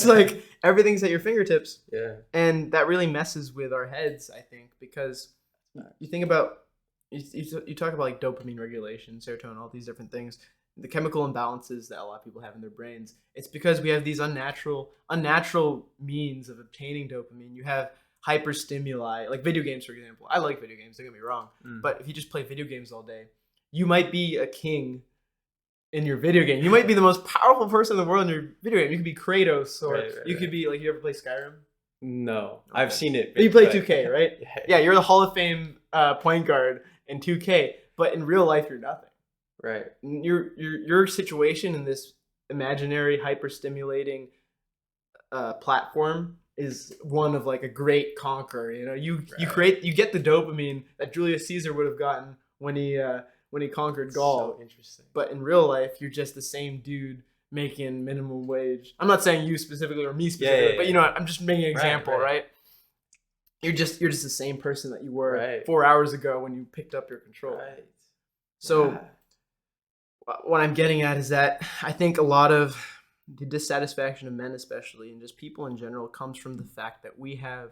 It's like everything's at your fingertips. Yeah. And that really messes with our heads, I think, because you think about, you talk about like dopamine regulation, serotonin, all these different things, the chemical imbalances that a lot of people have in their brains. It's because we have these unnatural means of obtaining dopamine. You have hyper-stimuli, like video games, for example. I like video games, don't get me wrong. But if you just play video games all day, you might be a king in your video game. You might be the most powerful person in the world in your video game. You could be Kratos, or you could be like, you ever play Skyrim? No, okay. I've seen it. You play 2K, right? Yeah, you're the Hall of Fame point guard in 2K, but in real life, you're nothing. Right. Your situation in this imaginary hyper-stimulating platform is one of like a great conqueror. You know, you get the dopamine that Julius Caesar would have gotten when he conquered Gaul. So interesting. But in real life, you're just the same dude making minimum wage. I'm not saying you specifically or me specifically, but you know, I'm just making an example, right? You're just the same person that you were 4 hours ago when you picked up your control. Right. So what I'm getting at is that I think a lot of the dissatisfaction of men, especially, and just people in general, comes from the fact that we have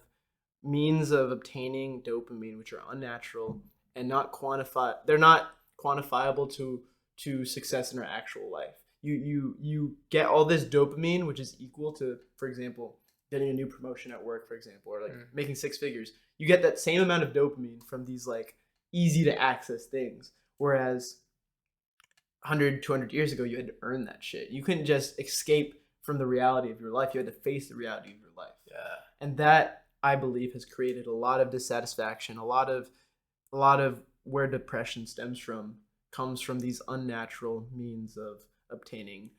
means of obtaining dopamine which are unnatural and they're not quantifiable to success in our actual life. You get all this dopamine, which is equal to, for example, getting a new promotion at work, for example, or like making 6 figures. You get that same amount of dopamine from these like easy to access things. Whereas 100, 200 years ago, you had to earn that shit. You couldn't just escape from the reality of your life. You had to face the reality of your life. Yeah. And that, I believe, has created a lot of dissatisfaction. A lot of where depression stems from comes from these unnatural means of obtaining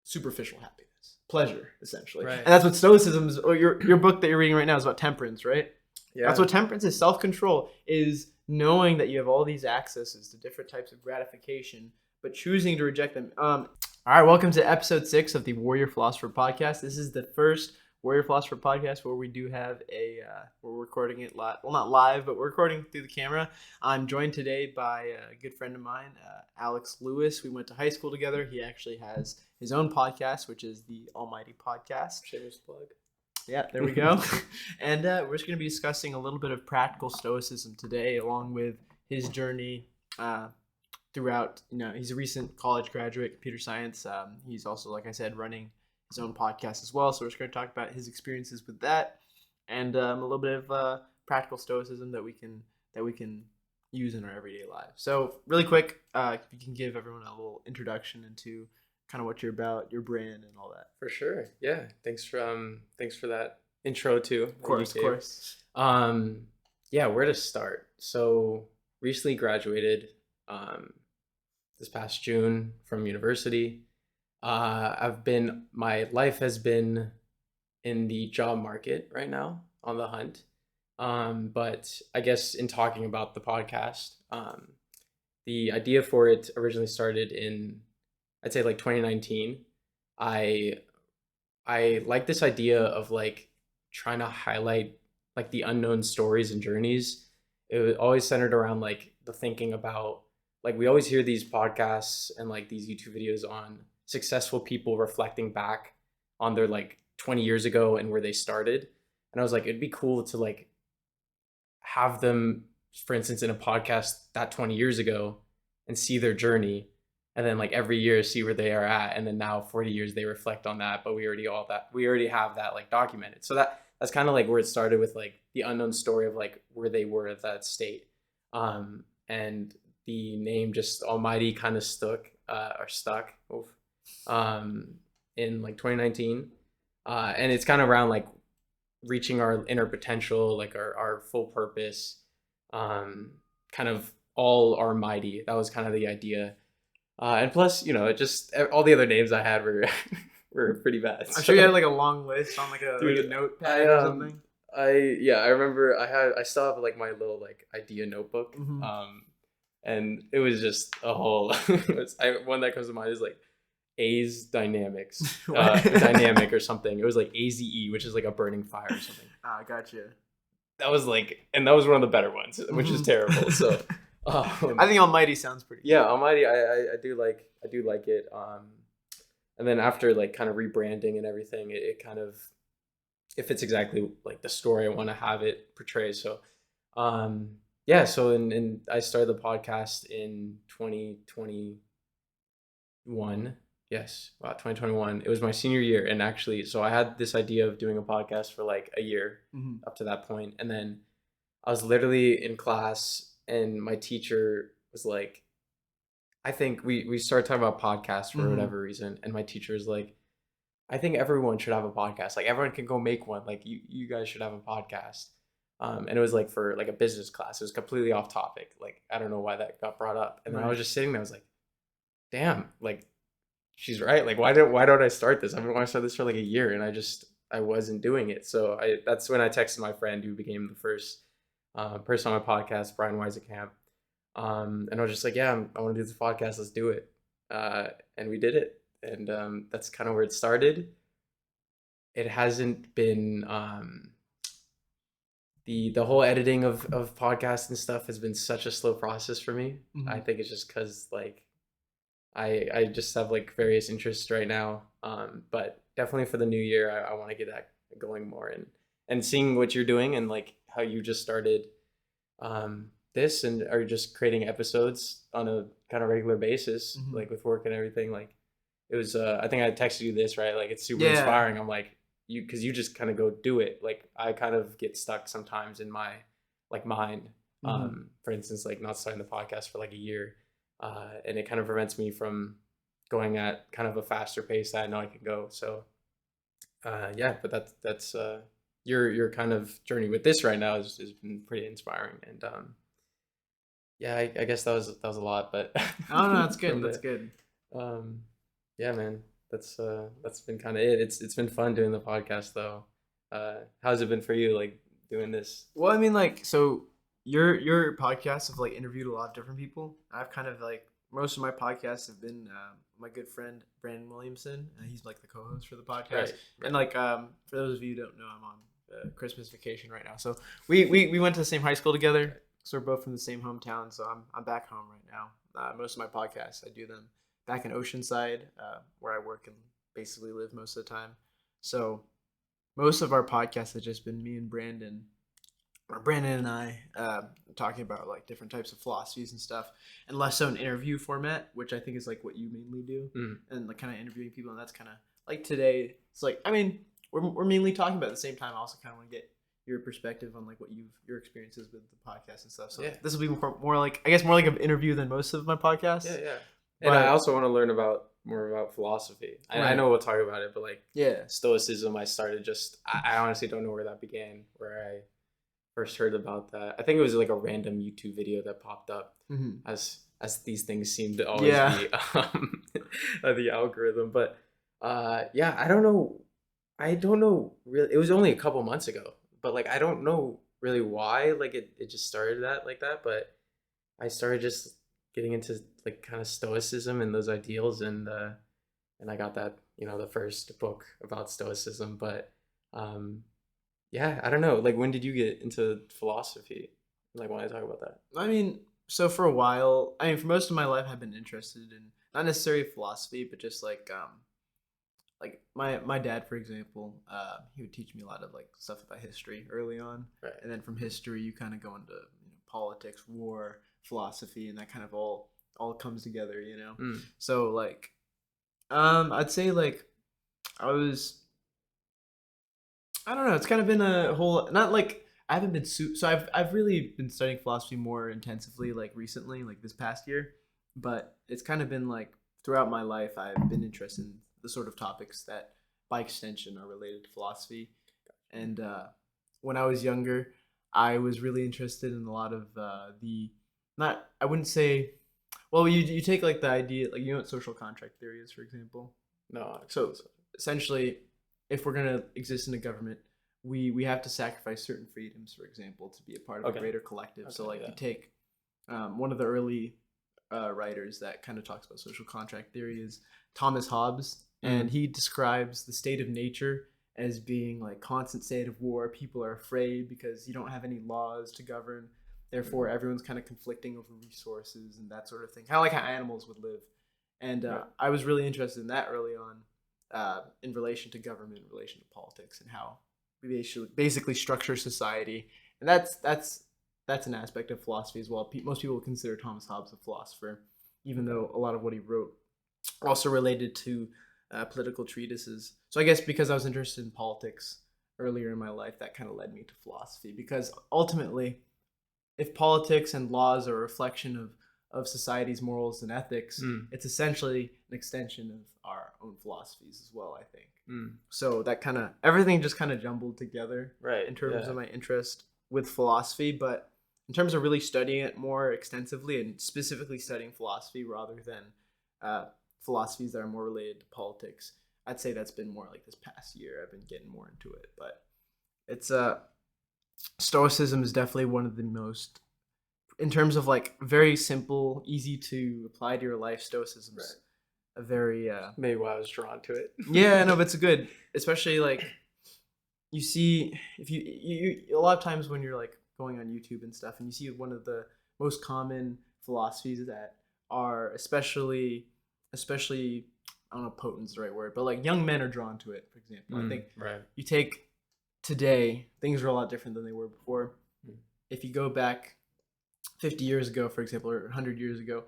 superficial happiness, pleasure, essentially. Right. And that's what Stoicism is, or your book that you're reading right now is about temperance, right? Yeah. That's what temperance is. Self-control is knowing that you have all these accesses to different types of gratification, but choosing to reject them. All right, welcome to episode 6 of the Warrior Philosopher podcast. This is the first Warrior Philosopher podcast where we do have we're recording it live. Well, not live, but we're recording through the camera. I'm joined today by a good friend of mine, Alex Lewis. We went to high school together. He actually has his own podcast, which is the Almighty Podcast. Shameless plug. Yeah, there we go. And we're just going to be discussing a little bit of practical stoicism today, along with his journey throughout. You know, he's a recent college graduate, computer science. He's also, like I said, running his own podcast as well. So we're just going to talk about his experiences with that, and a little bit of practical stoicism that we can use in our everyday lives. So really quick, if you can give everyone a little introduction into kind of what you're about, your brand, and all that. For sure. Yeah. Thanks for that intro too. Of course. Yeah. Where to start? So recently graduated this past June from university. My life has been in the job market right now, on the hunt. But I guess in talking about the podcast, the idea for it originally started in, I'd say like 2019. I like this idea of like trying to highlight like the unknown stories and journeys. It was always centered around like the thinking about, like, we always hear these podcasts and like these YouTube videos on successful people reflecting back on their like 20 years ago and where they started. And I was like, it'd be cool to like have them, for instance, in a podcast that 20 years ago and see their journey. And then like every year see where they are at. And then now 40 years they reflect on that, but we already have that like documented. So that's kind of like where it started, with like the unknown story of like where they were at that state. And the name just Almighty kind of stuck in like 2019. And it's kind of around like reaching our inner potential, like our full purpose, kind of all our mighty. That was kind of the idea. And plus, you know, it just, all the other names I had were pretty bad. I'm sure you had like a long list on like a notepad or something. I remember I still have like my little like idea notebook. Mm-hmm. And it was just a whole, one that comes to mind is like A's Dynamics, dynamic or something. It was like AZE, which is like a burning fire or something. Ah, gotcha. That was like, and that was one of the better ones, which is terrible. So I think Almighty sounds pretty good. Yeah, Almighty, I do like it. And then after like kind of rebranding and everything, it kind of it fits exactly like the story I want to have it portray. So yeah, so in I started the podcast in 2021. Yes, wow, 2021. It was my senior year, and actually, so I had this idea of doing a podcast for like a year Mm-hmm. up to that point, and then I was literally in class, and my teacher was like, I think we started talking about podcasts for Mm-hmm. whatever reason, and my teacher was like, I think everyone should have a podcast. Like everyone can go make one. Like you guys should have a podcast. And it was like for like a business class. It was completely off topic. Like I don't know why that got brought up. And then I was Right. just sitting there. I was like, damn, like she's right. Like why don't I start this? I've been wanting to start this for like a year, and I wasn't doing it. So I that's when I texted my friend who became the first person on my podcast, Brian Weisenkamp. And I was just like, yeah, I want to do this podcast. Let's do it. And we did it. And that's kind of where it started. It hasn't been the whole editing of podcasts and stuff has been such a slow process for me. I Mm-hmm. think it's just because like I just have like various interests right now. But definitely for the new year, I want to get that going more and seeing what you're doing and like how you just started this and are just creating episodes on a kind of regular basis, Mm-hmm. like with work and everything. Like it was, I think I texted you this, right? Like it's super Yeah. inspiring. I'm like, cause you just kind of go do it. Like I kind of get stuck sometimes in my like mind. Mm-hmm. For instance, like not starting the podcast for like a year. And it kind of prevents me from going at kind of a faster pace that I know I can go. So, yeah, but that's your kind of journey with this right now has been pretty inspiring. And, yeah, I guess that was a lot, but Oh no, that's good. from That's the good. um yeah, man, that's been kind of it. It's been fun doing the podcast though. How's it been for you, like doing this? Well, I mean, like, so your podcasts have like interviewed a lot of different people. I've kind of like most of my podcasts have been my good friend Brandon Williamson. He's like the co-host for the podcast, Right, and right. like for those of you who don't know, I'm on Christmas vacation right now. So we went to the same high school together. Right. So we're both from the same hometown. So I'm back home right now. Most of my podcasts I do them back in Oceanside, where I work and basically live most of the time. So most of our podcasts have just been me and Brandon, or Brandon and I, talking about like different types of philosophies and stuff, and less so an interview format, which I think is like what you mainly do, Mm. and like kind of interviewing people, and that's kind of like today. It's like I mean we're mainly talking about at the same time. I also kind of want to get your perspective on like what your experiences with the podcast and stuff. So Yeah. this will be more like I guess more like an interview than most of my Yeah, podcasts, yeah. And I but also want to learn about more about philosophy. I right, know we'll talk about it, but like yeah, Stoicism, I started just I honestly don't know where that began, where I first heard about that. I think it was like a random YouTube video that popped up mm-hmm. as these things seem to always Yeah, be the algorithm. But yeah, I don't know. I don't know really. It was only a couple months ago, but like I don't know really why like it just started that like that, but I started just getting into like kind of stoicism and those ideals and I got that, the first book about stoicism, but um yeah, I don't know. Like when did you get into philosophy? Like when I talk about that. I mean, so for a while, I mean, for most of my life, I've been interested in not necessarily philosophy, but just like my dad, for example, he would teach me a lot of like stuff about history early on, Right. and then from history, you kind of go into politics, war, philosophy, and that kind of all comes together, you know. Mm. So like, I'd say like I was I don't know. It's kind of been a whole not like I haven't been so I've really been studying philosophy more intensively like recently, like this past year. But it's kind of been like throughout my life I've been interested in the sort of topics that by extension are related to philosophy. And when I was younger, I was really interested in a lot of the not I wouldn't say well you take like the idea like you know what social contract theory is, for example. No, actually. So essentially, if we're gonna exist in a government, we have to sacrifice certain freedoms, for example, to be a part of a Okay. greater collective. So Okay, like yeah. you take one of the early writers that kind of talks about social contract theory is Thomas Hobbes, and Mm. he describes the state of nature as being like constant state of war. People are afraid because you don't have any laws to govern. Therefore, Mm. everyone's kind of conflicting over resources and that sort of thing. Kind of like how animals would live. And Right. I was really interested in that early on. in relation to government, in relation to politics, and how we basically structure society. And that's an aspect of philosophy as well. Most people consider Thomas Hobbes a philosopher, even though a lot of what he wrote also related to political treatises. So I guess because I was interested in politics earlier in my life, that kind of led me to philosophy. Because ultimately, if politics and laws are a reflection of society's morals and ethics, it's essentially an extension of our own philosophies as well, I think. So that kind of, everything just kind of jumbled together in terms of my interest with philosophy. But in terms of really studying it more extensively and specifically studying philosophy rather than philosophies that are more related to politics, I'd say that's been more like this past year. I've been getting more into it. But it's Stoicism is definitely one of the most, in terms of like very simple, easy to apply to your life. Stoicism's a very maybe why I was drawn to it. Yeah, no, but it's good, especially like you see if you a lot of times when you're like going on YouTube and stuff, and you see one of the most common philosophies that are especially I don't know, potent's the right word, but like young men are drawn to it. For example, I think you take today, things are a lot different than they were before. If you go back 50 years ago, for example, or 100 years ago,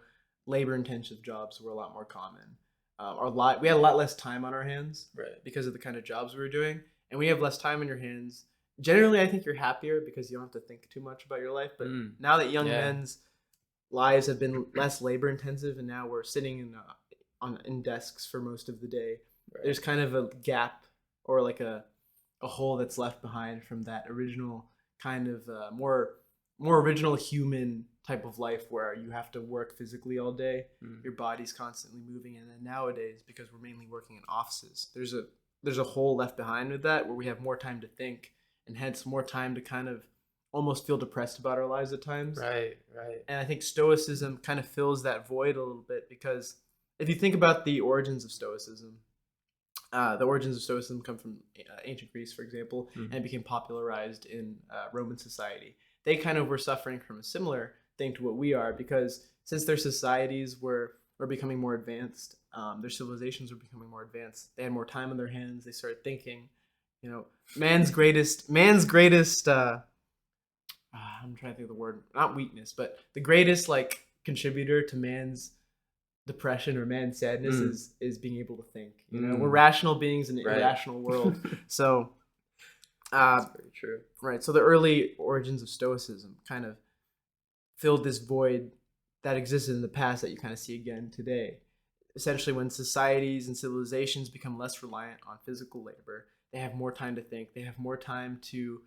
labor-intensive jobs were a lot more common. We had a lot less time on our hands because of the kind of jobs we were doing. And when you have less time on your hands, generally I think you're happier because you don't have to think too much about your life. But now that young men's lives have been less labor-intensive, and now we're sitting in desks for most of the day, there's kind of a gap or like a hole that's left behind from that original kind of more original human type of life where you have to work physically all day. Your body's constantly moving. And then nowadays, because we're mainly working in offices, there's a hole left behind with that, where we have more time to think and hence more time to kind of almost feel depressed about our lives at times. Right. And I think Stoicism kind of fills that void a little bit, because if you think about the origins of Stoicism, come from ancient Greece, for example, and became popularized in Roman society. They kind of were suffering from a similar thing to what we are, because since their societies were becoming more advanced, their civilizations were becoming more advanced. They had more time on their hands. They started thinking, man's greatest. I'm trying to think of the word, not weakness, but the greatest like contributor to man's depression or man's sadness is being able to think. We're rational beings in an irrational world. So that's very true. Right. So the early origins of Stoicism kind of filled this void that existed in the past that you kind of see again today. Essentially, when societies and civilizations become less reliant on physical labor, they have more time to think. They have more time to,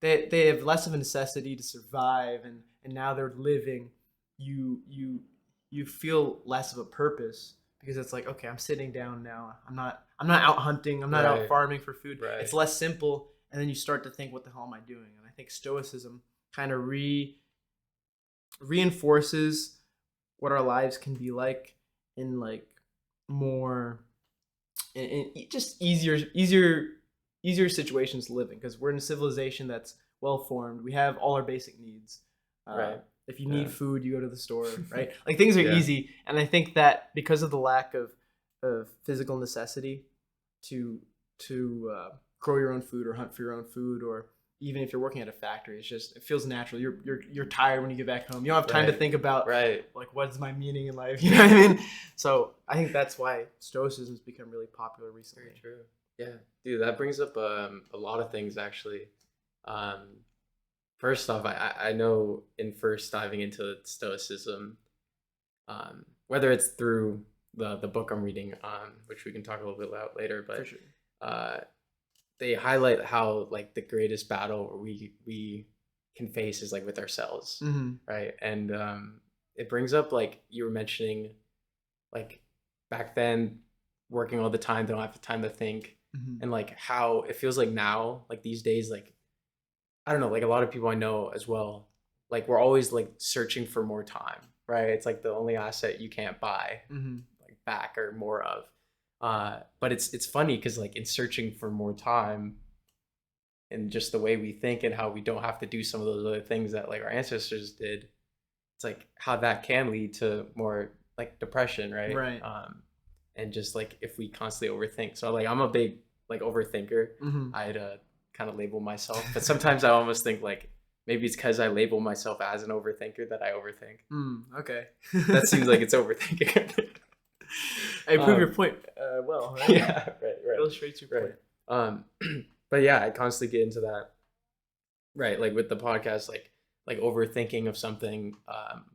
they have less of a necessity to survive, and now they're living. You feel less of a purpose, because it's like, okay, I'm sitting down now. I'm not out hunting. I'm not out farming for food. It's less simple. And then you start to think, what the hell am I doing? And I think Stoicism kind of reinforces what our lives can be like in like more in just easier situations to live in, because we're in a civilization that's well formed. We have all our basic needs. If you need food, you go to the store, right? Like things are easy. And I think that because of the lack of physical necessity to grow your own food or hunt for your own food, or even if you're working at a factory, it feels natural. You're tired when you get back home. You don't have time to think about like, what's my meaning in life? You know what I mean? So I think that's why Stoicism's become really popular recently. Very true. Yeah, dude, that brings up a lot of things actually. First off, I know in first diving into Stoicism, whether it's through the book I'm reading, which we can talk a little bit about later, but For sure. They highlight how like the greatest battle we can face is like with ourselves, right? And it brings up, like you were mentioning, like back then working all the time, they don't have the time to think, and like how it feels like now, like these days, like I don't know, like a lot of people I know as well, like we're always like searching for more time, right? It's like the only asset you can't buy like back or more of. But it's funny because like in searching for more time and just the way we think and how we don't have to do some of those other things that like our ancestors did, it's like how that can lead to more like depression, right? and just like if we constantly overthink. So like I'm a big like overthinker. Mm-hmm. I'd kind of label myself, but sometimes I almost think like maybe it's because I label myself as an overthinker that I overthink. Okay. That seems like it's overthinking. I prove your point well, right? Yeah, right. Illustrates your point. But yeah, I constantly get into that. Right, like with the podcast, like overthinking of something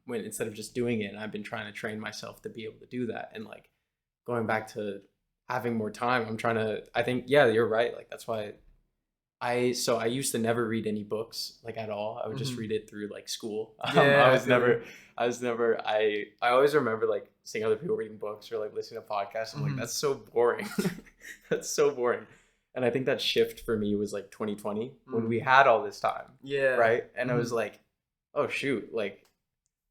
when instead of just doing it, and I've been trying to train myself to be able to do that, and like going back to having more time. I'm trying to. I think yeah, you're right. Like that's why I used to never read any books like at all. I would just read it through like school. Yeah, I was never I always remember like seeing other people reading books or like listening to podcasts. I'm like, that's so boring. That's so boring. And I think that shift for me was like 2020 when we had all this time. Yeah. Right. And I was like, oh shoot, like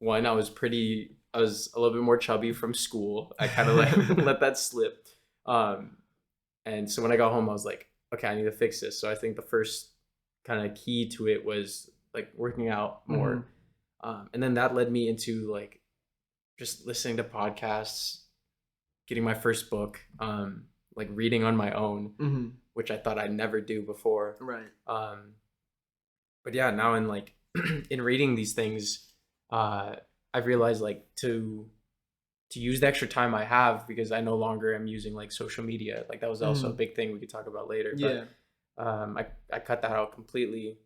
one, I was a little bit more chubby from school. I kind of let that slip. And so when I got home, I was like, okay, I need to fix this. So I think the first kind of key to it was like working out more. And then that led me into like just listening to podcasts, getting my first book, like reading on my own, which I thought I'd never do before. Right. But yeah, now in like in reading these things, I've realized like to use the extra time I have because I no longer am using like social media. Like that was also a big thing we could talk about later. Yeah. But I cut that out completely.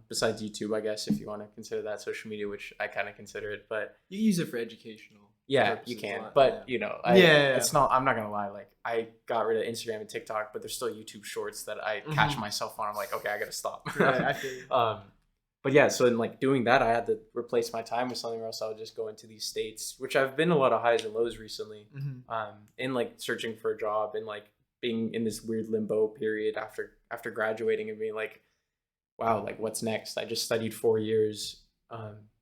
Besides YouTube, I guess, if you want to consider that social media, which I kind of consider it, but you use it for educational. Yeah, you can. But you know, it's not. I'm not gonna lie. Like I got rid of Instagram and TikTok, but there's still YouTube Shorts that I catch myself on. I'm like, okay, I gotta stop. Right, I feel you. But yeah, so in like doing that, I had to replace my time with something, or else I would just go into these states, which I've been a lot of highs and lows recently. In like searching for a job and like being in this weird limbo period after graduating and being like, wow, like what's next? I just studied 4 years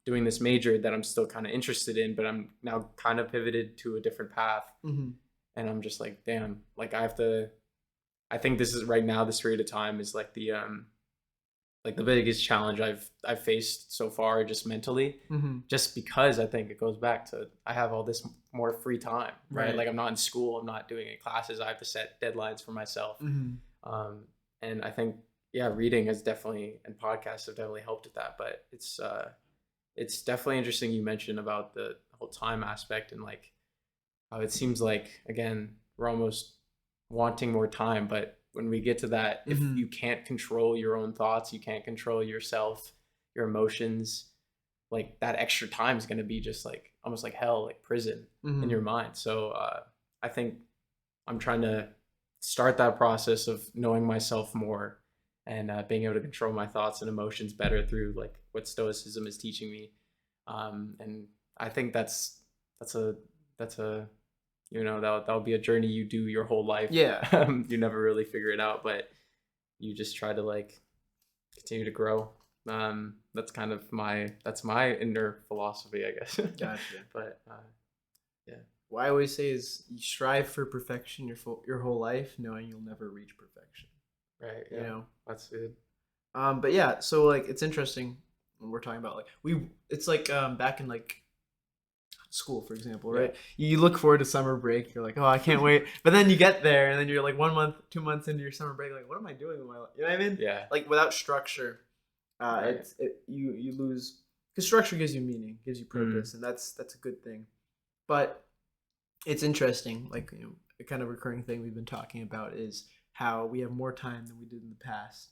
doing this major that I'm still kind of interested in, but I'm now kind of pivoted to a different path. And I'm just like, damn, like I think this is right now, this period of time is like the biggest challenge I've faced so far, just mentally, just because I think it goes back to I have all this more free time, right? Like I'm not in school, I'm not doing any classes, I have to set deadlines for myself. And I think, yeah, reading has definitely, and podcasts have definitely helped with that, but it's definitely interesting you mentioned about the whole time aspect and like how it seems like, again, we're almost wanting more time, but when we get to that, if you can't control your own thoughts, you can't control yourself, your emotions, like that extra time is going to be just like almost like hell, like prison in your mind. So I think I'm trying to start that process of knowing myself more and being able to control my thoughts and emotions better through like what Stoicism is teaching me. And I think that's a you know, that'll be a journey you do your whole life. Yeah. You never really figure it out, but you just try to like continue to grow. That's kind of my inner philosophy, I guess. Gotcha. But yeah. What I always say is you strive for perfection your whole life, knowing you'll never reach perfection. Right. Yeah. You know, that's good. But yeah, so like it's interesting when we're talking about like it's like back in like school, for example, right? You look forward to summer break. You're like, oh, I can't wait. But then you get there, and then you're like 1 month, 2 months into your summer break, like, what am I doing with my life? You know what I mean? Yeah. Like without structure, you lose, because structure gives you meaning, gives you purpose, and that's a good thing. But it's interesting, like, you know, a kind of recurring thing we've been talking about is how we have more time than we did in the past,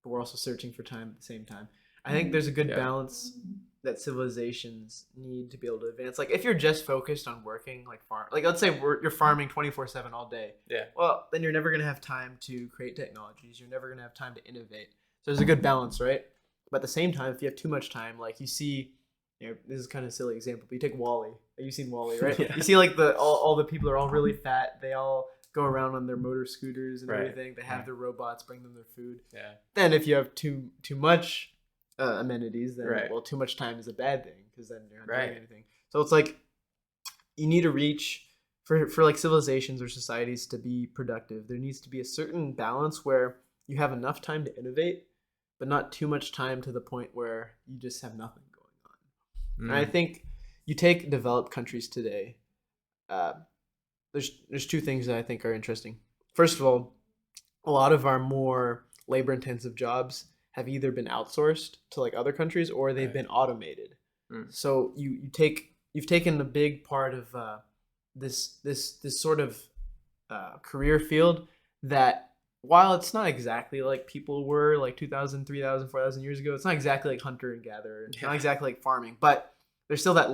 but we're also searching for time at the same time. I think there's a good balance that civilizations need to be able to advance. Like if you're just focused on working, like let's say you're farming 24/7 all day. Yeah. Well, then you're never gonna have time to create technologies. You're never gonna have time to innovate. So there's a good balance, right? But at the same time, if you have too much time, like you see, you know, this is kind of a silly example, but you take Wall-E. You've seen Wall-E, right? Yeah. You see like all the people are all really fat. They all go around on their motor scooters and everything. They have their robots bring them their food. Yeah. Then if you have too much amenities, then Right. well, too much time is a bad thing because then you're not Right. doing anything. So it's like you need to reach for like civilizations or societies to be productive. There needs to be a certain balance where you have enough time to innovate, but not too much time to the point where you just have nothing going on. And I think you take developed countries today, there's two things that I think are interesting. First of all, a lot of our more labor intensive jobs have either been outsourced to like other countries or they've Right. been automated. Mm. So you've taken a big part of this sort of career field that, while it's not exactly like people were like 2,000, 3,000, 4,000 years ago, it's not exactly like hunter and gatherer. It's not exactly like farming, but there's still that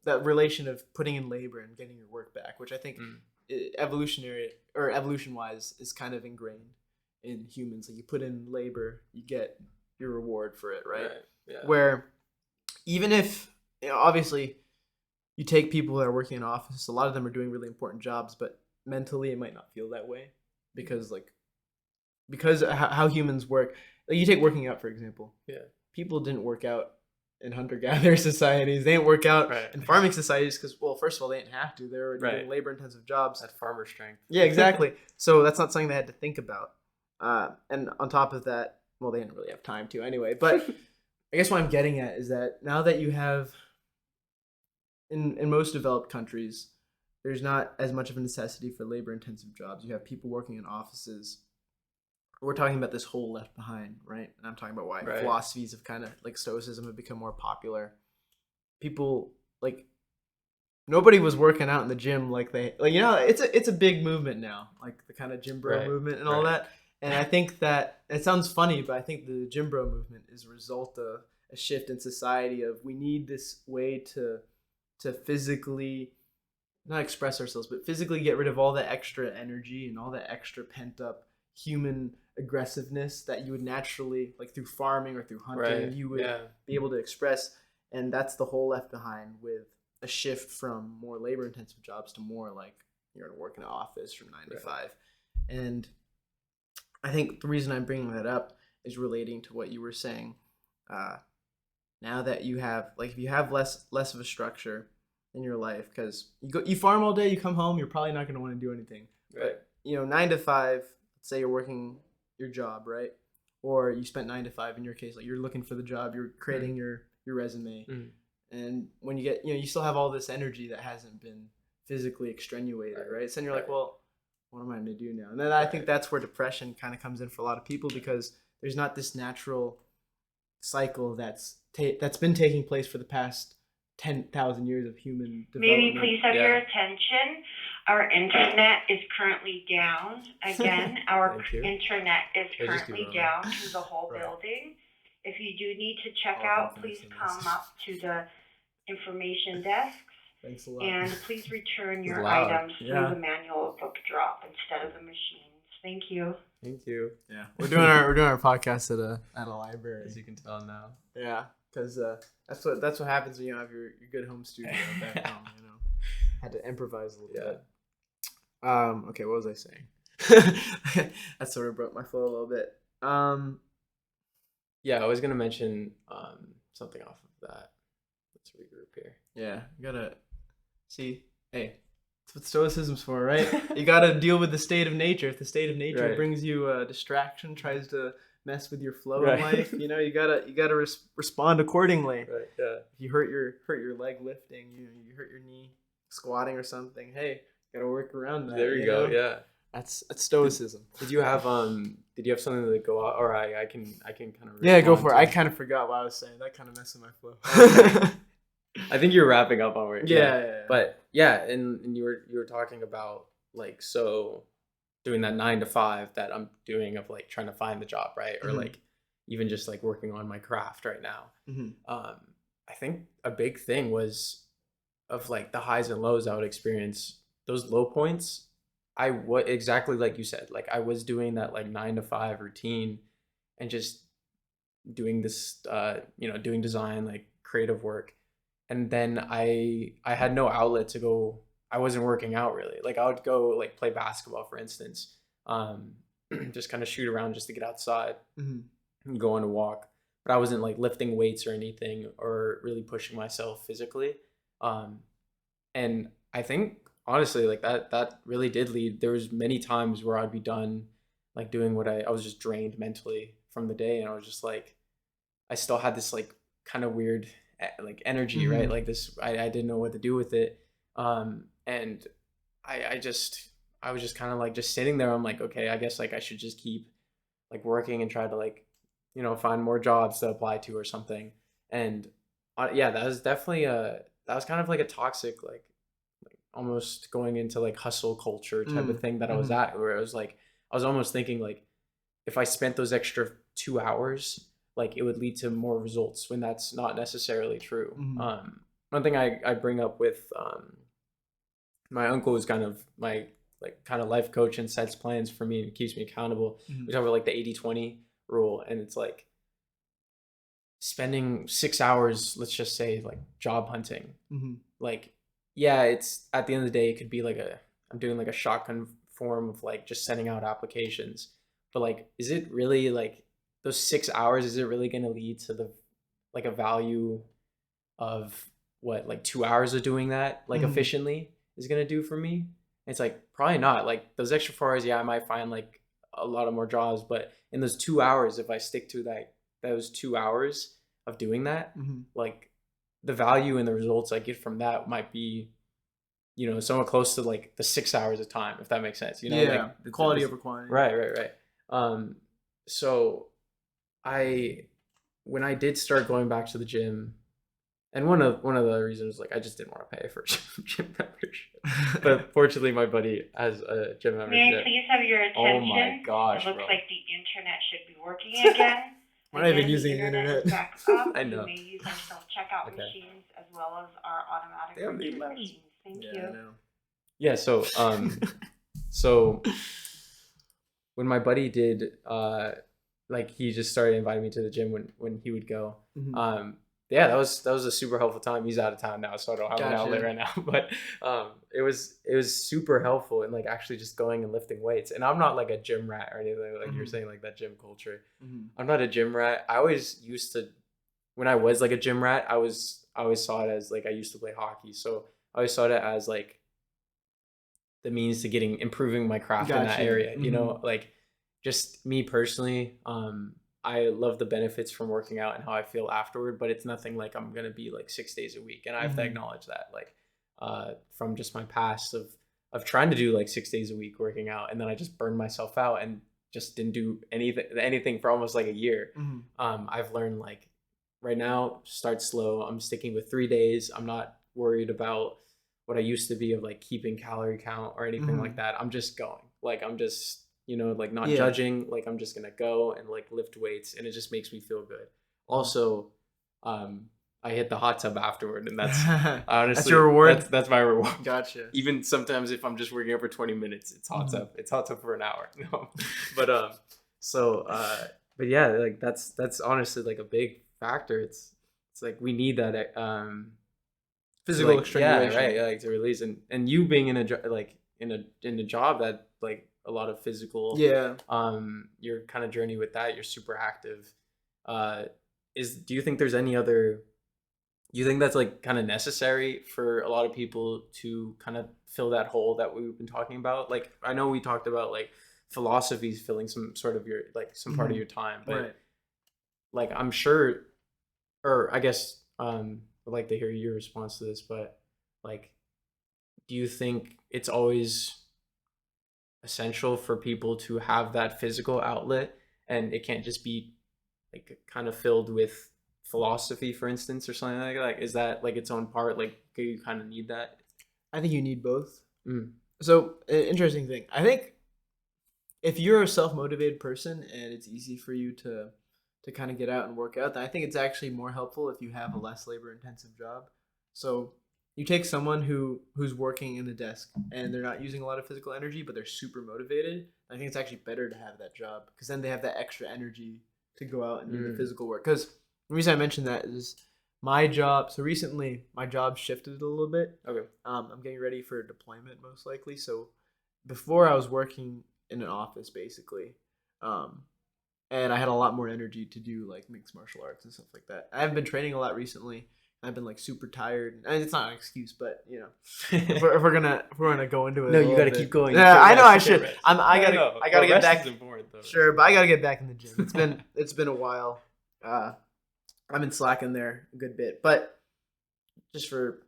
that relation of putting in labor and getting your work back, which I think evolution wise is kind of ingrained in humans. Like you put in labor, you get your reward for it, right? Yeah. Where even if, obviously you take people that are working in office, a lot of them are doing really important jobs, but mentally it might not feel that way because how humans work. Like you take working out, for example. Yeah. People didn't work out in hunter-gatherer societies. They didn't work out in farming societies because, well, first of all, they didn't have to. They were doing labor-intensive jobs. That's farmer strength. Yeah, exactly. So that's not something they had to think about. And on top of that, well, they didn't really have time to anyway. But I guess what I'm getting at is that now that you have, in most developed countries, there's not as much of a necessity for labor-intensive jobs. You have people working in offices. We're talking about this whole left behind, right? And I'm talking about why philosophies have kind of, like Stoicism, have become more popular. People, like, nobody was working out in the gym like it's a big movement now, like the kind of gym bro movement and all that. And I think that it sounds funny, but I think the gym bro movement is a result of a shift in society of we need this way to physically not express ourselves, but physically get rid of all the extra energy and all the extra pent up human aggressiveness that you would naturally, like through farming or through hunting, you would be able to express. And that's the whole left behind, with a shift from more labor intensive jobs to more like you're going to work in an office from 9 to 5. And I think the reason I'm bringing that up is relating to what you were saying. Now that you have, like, if you have less of a structure in your life, because you farm all day, you come home, you're probably not going to want to do anything. But 9 to 5, let's say you're working your job, right? Or you spent 9 to 5 in your case, like you're looking for the job, you're creating your resume. And when you get, you still have all this energy that hasn't been physically extenuated, right? So then you're like, well, what am I going to do now? And then I think that's where depression kind of comes in for a lot of people, because there's not this natural cycle that's been taking place for the past 10,000 years of human development. Maybe please have your attention. Our internet is currently down again. Our internet is currently down to the whole building. If you do need to check out, please come up to the information desks. Thanks a lot. And please return your items through the manual book drop instead of the machines. Thank you. Thank you. Yeah, we're doing our podcast at a library, as you can tell now. Yeah, because that's what happens when you have your good home studio back home. Had to improvise a little bit. Okay, what was I saying? That sort of broke my flow a little bit. Yeah, I was gonna mention something off of that. Let's regroup here. Yeah, you gotta see. Hey, that's what Stoicism's for, right? You gotta deal with the state of nature. If the state of nature brings you a distraction, tries to mess with your flow in life, you gotta respond accordingly. Right. Yeah. If you hurt your leg lifting, you hurt your knee squatting or something. Hey, gotta work around that. There you go. Yeah. That's Stoicism. Did you have something to go out? Or I can kind of go for it. I kind of forgot what I was saying. That kind of messed with my flow. I think you're wrapping up on where yeah. But yeah, and you were talking about like, so doing that 9 to 5 that I'm doing of like trying to find the job, right? Or like even just like working on my craft right now. I think a big thing was of like the highs and lows I would experience. Those low points, exactly like you said, like I was doing that like 9 to 5 routine and just doing this, doing design, like creative work. And then I had no outlet to go. I wasn't working out really. Like I would go like play basketball, for instance, just kind of shoot around just to get outside and go on a walk. But I wasn't like lifting weights or anything or really pushing myself physically. And I think honestly, like that really did lead. There was many times where I'd be done like doing what I was just drained mentally from the day. And I was just like, I still had this like kind of weird like energy, right? Like this, I didn't know what to do with it. and I was just kind of like just sitting there. I'm like, okay, I guess like I should just keep like working and try to like, find more jobs to apply to or something. And yeah, that was definitely that was kind of like a toxic, like almost going into like hustle culture type of thing that I was at, where it was like, I was almost thinking like, if I spent those extra 2 hours, like it would lead to more results, when that's not necessarily true. One thing I bring up with my uncle is kind of my like kind of life coach and sets plans for me and keeps me accountable. We talk about like the 80-20 rule, and it's like spending 6 hours, let's just say, like job hunting. Like, yeah, it's at the end of the day, it could be like I'm doing like a shotgun form of like just sending out applications, but like, is it really like those 6 hours? Is it really going to lead to the like a value of what like 2 hours of doing that like efficiently is going to do for me? It's like probably not. Like those extra 4 hours, yeah, I might find like a lot of more jobs, but in those 2 hours, if I stick to those 2 hours of doing that, like the value and the results I get from that might be, somewhat close to like the 6 hours of time, if that makes sense. Yeah, like the quality over quantity. Right. So when I did start going back to the gym, and one of the reasons, like, I just didn't want to pay for a gym membership, but fortunately my buddy has a gym membership. May I please have your attention? Oh my gosh, it looks bro. like the internet should be working again. We're not even using the internet. Is back up. I know. You may use our self-checkout machines as well as our automatic return machines. Thank you. I know. Yeah, so when my buddy did like he just started inviting me to the gym when he would go. Yeah, that was a super helpful time. He's out of town now, so I don't have an outlet right now. But it was super helpful, and like actually just going and lifting weights. And I'm not like a gym rat or anything like you're saying, like that gym culture. I'm not a gym rat. I always used to, when I was like a gym rat, I always saw it as like, I used to play hockey, so I always saw it as like the means to improving my craft in that area. Like just me personally, I love the benefits from working out and how I feel afterward, but it's nothing like I'm going to be like 6 days a week. And I have to acknowledge that, like, from just my past of trying to do like 6 days a week working out. And then I just burned myself out and just didn't do anything for almost like a year. I've learned like right now, start slow. I'm sticking with 3 days. I'm not worried about what I used to be of like keeping calorie count or anything like that. I'm just going, like, I'm just, like not judging, like I'm just going to go and like lift weights, and it just makes me feel good. Also, I hit the hot tub afterward, and that's honestly, that's your reward. That's my reward. Gotcha. Even sometimes if I'm just working out for 20 minutes, it's hot tub. It's hot tub for an hour. No, but but yeah, like that's honestly like a big factor. It's like we need that physical extenuation. Yeah, right. Like to release, and you being in a job that like a lot of physical. Yeah. Your kind of journey with that, you're super active. Do you think there's any other? You think that's like kind of necessary for a lot of people to kind of fill that hole that we've been talking about? Like, I know we talked about like philosophies filling some sort of your like some part of your time, but like I'm sure, or I guess I'd like to hear your response to this, but like, do you think it's always essential for people to have that physical outlet, and it can't just be like kind of filled with philosophy, for instance, or something like that? Like, is that like its own part? Like, do you kind of need that? I think you need both. So, interesting thing. I think if you're a self-motivated person and it's easy for you to kind of get out and work out, then I think it's actually more helpful if you have a less labor-intensive job. So you take someone who's working in the desk and they're not using a lot of physical energy, but they're super motivated. I think it's actually better to have that job, because then they have that extra energy to go out and do the physical work. Because the reason I mentioned that is my job. So recently, my job shifted a little bit. Okay. I'm getting ready for deployment most likely. So before I was working in an office basically, and I had a lot more energy to do like mixed martial arts and stuff like that. I haven't been training a lot recently. I've been like super tired. And it's not an excuse, but if we're gonna go into it. No, you gotta keep going. Yeah, I know I should. I gotta get back. Is important, though. Sure, but I gotta get back in the gym. It's been a while. I've been slacking there a good bit, but just for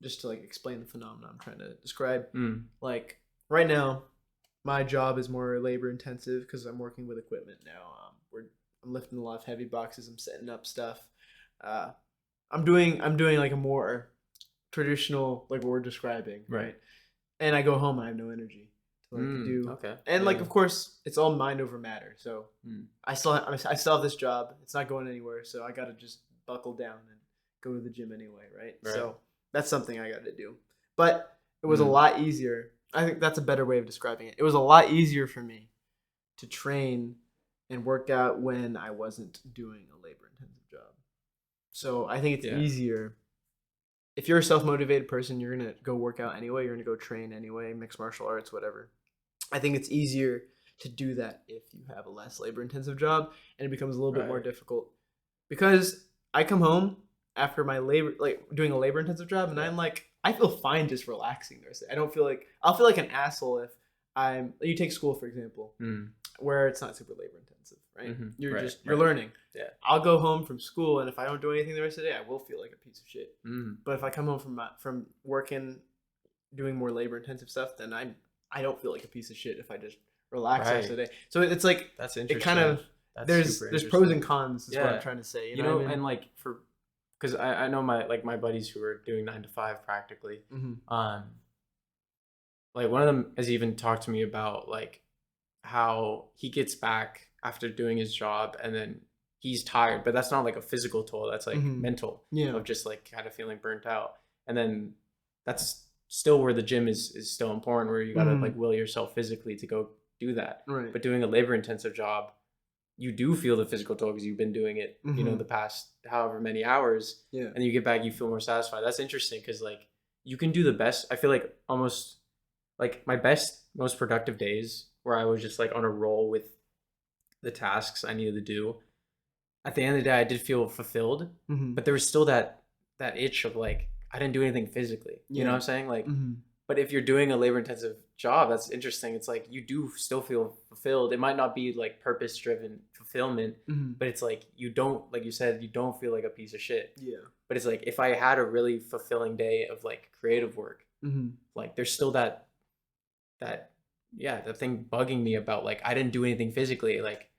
just to like explain the phenomenon I'm trying to describe. Like right now, my job is more labor intensive because I'm working with equipment now. I'm lifting a lot of heavy boxes. I'm setting up stuff. I'm doing like a more traditional, like what we're describing, right? And I go home and I have no energy to like do. Okay. And like of course it's all mind over matter. So I still have this job. It's not going anywhere. So I got to just buckle down and go to the gym anyway, right? So that's something I got to do. But it was a lot easier. I think that's a better way of describing it. It was a lot easier for me to train and work out when I wasn't doing a labor intensive job. So I think it's easier. If you're a self-motivated person, you're going to go work out anyway. You're going to go train anyway, mixed martial arts, whatever. I think it's easier to do that if you have a less labor-intensive job, and it becomes a little bit more difficult. Because I come home after my doing a labor-intensive job, and I'm like, I feel fine just relaxing the rest of the day. I'll feel like an asshole if you take school, for example, where it's not super labor-intensive, right? You're learning. Yeah. I'll go home from school, and if I don't do anything the rest of the day, I will feel like a piece of shit. But if I come home from working, doing more labor-intensive stuff, then I don't feel like a piece of shit if I just relax the rest of the day. So it's like that's interesting. It kind of there's pros and cons. Is what I'm trying to say. You know what I mean? And like because I know my buddies who are doing 9 to 5 practically. Like one of them has even talked to me about like how he gets back after doing his job and then he's tired, but that's not like a physical toll. That's like mental of just like kind of feeling burnt out. And then that's still where the gym is still important, where you got to like will yourself physically to go do that. Right. But doing a labor intensive job, you do feel the physical toll because you've been doing it, you know, the past however many hours. Yeah. And you get back, you feel more satisfied. That's interesting because like you can do the best. I feel like almost like my best, most productive days where I was just like on a roll with the tasks I needed to do. At the end of the day, I did feel fulfilled, but there was still that itch of like, I didn't do anything physically. You know what I'm saying? Like, but if you're doing a labor intensive job, that's interesting. It's like, you do still feel fulfilled. It might not be like purpose driven fulfillment, but it's like, you don't, like you said, you don't feel like a piece of shit. Yeah. But it's like, if I had a really fulfilling day of like creative work, like there's still that thing bugging me about like, I didn't do anything physically. Like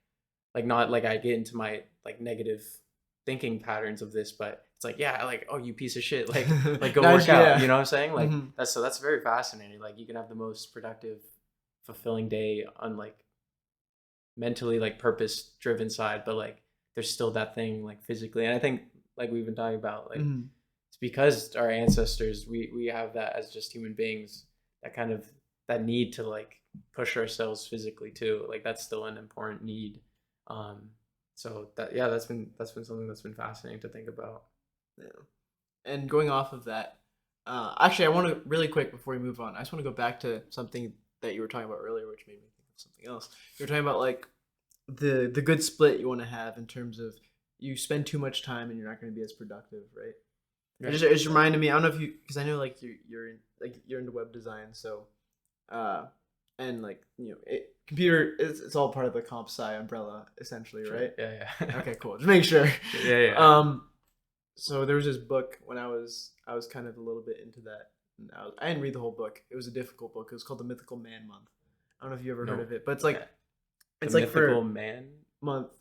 not like I get into my like negative thinking patterns of this, but it's like, like, oh, you piece of shit, like go work out. You know what I'm saying? Like that's very fascinating. Like you can have the most productive, fulfilling day on like mentally like purpose driven side, but like there's still that thing like physically. And I think like we've been talking about, like it's because our ancestors, we have that as just human beings, that kind of that need to like push ourselves physically too. Like that's still an important need. So that's been something that's been fascinating to think about. Yeah. And going off of that, actually I want to really quick before we move on, I just want to go back to something that you were talking about earlier, which made me think of something else. You were talking about like the good split you want to have in terms of you spend too much time and you're not going to be as productive, right? It just reminded me, I don't know if you, because I know like you're into web design, so and like, you know, computer, it's all part of the comp sci umbrella essentially, right? Yeah. Okay, cool. Just make sure. Yeah. So there was this book when I was kind of a little bit into that. And I didn't read the whole book. It was a difficult book. It was called the Mythical Man Month. I don't know if you ever heard of it, but it's like it's the like Mythical for Man month.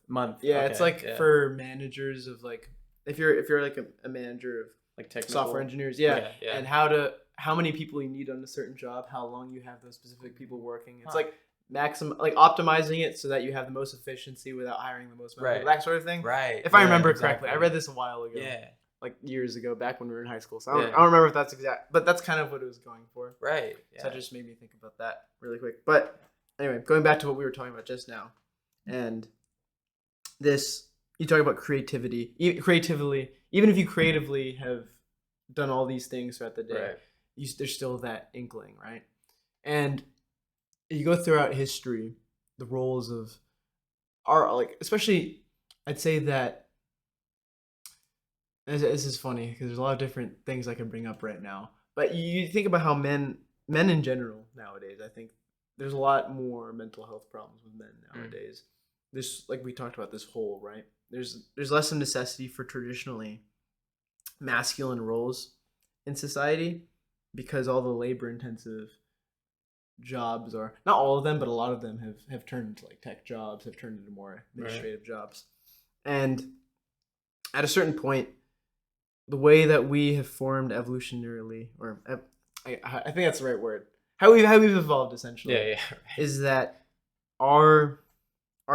Yeah, okay, it's like for managers of like if you're like a manager of like technical software engineers, and how many people you need on a certain job, how long you have those specific people working. It's like optimizing it so that you have the most efficiency without hiring the most people, that sort of thing. Right. If I remember correctly, I read this a while ago. Yeah. Like years ago, back when we were in high school. So I don't remember if that's exact, but that's kind of what it was going for. Right. Yeah. So that just made me think about that really quick. But anyway, going back to what we were talking about just now, and this, you talk about creativity. Even if you creatively have done all these things throughout the day, there's still that inkling, right? And you go throughout history, the roles of like, especially, I'd say that this is funny because there's a lot of different things I can bring up right now. But you think about how men in general nowadays, I think there's a lot more mental health problems with men nowadays. This, like we talked about, this whole, right? There's less of necessity for traditionally masculine roles in society, because all the labor intensive jobs are, not all of them, but a lot of them have turned into like tech jobs, have turned into more administrative jobs. And at a certain point, the way that we have formed evolutionarily, or I think that's the right word, how we've evolved essentially, is that our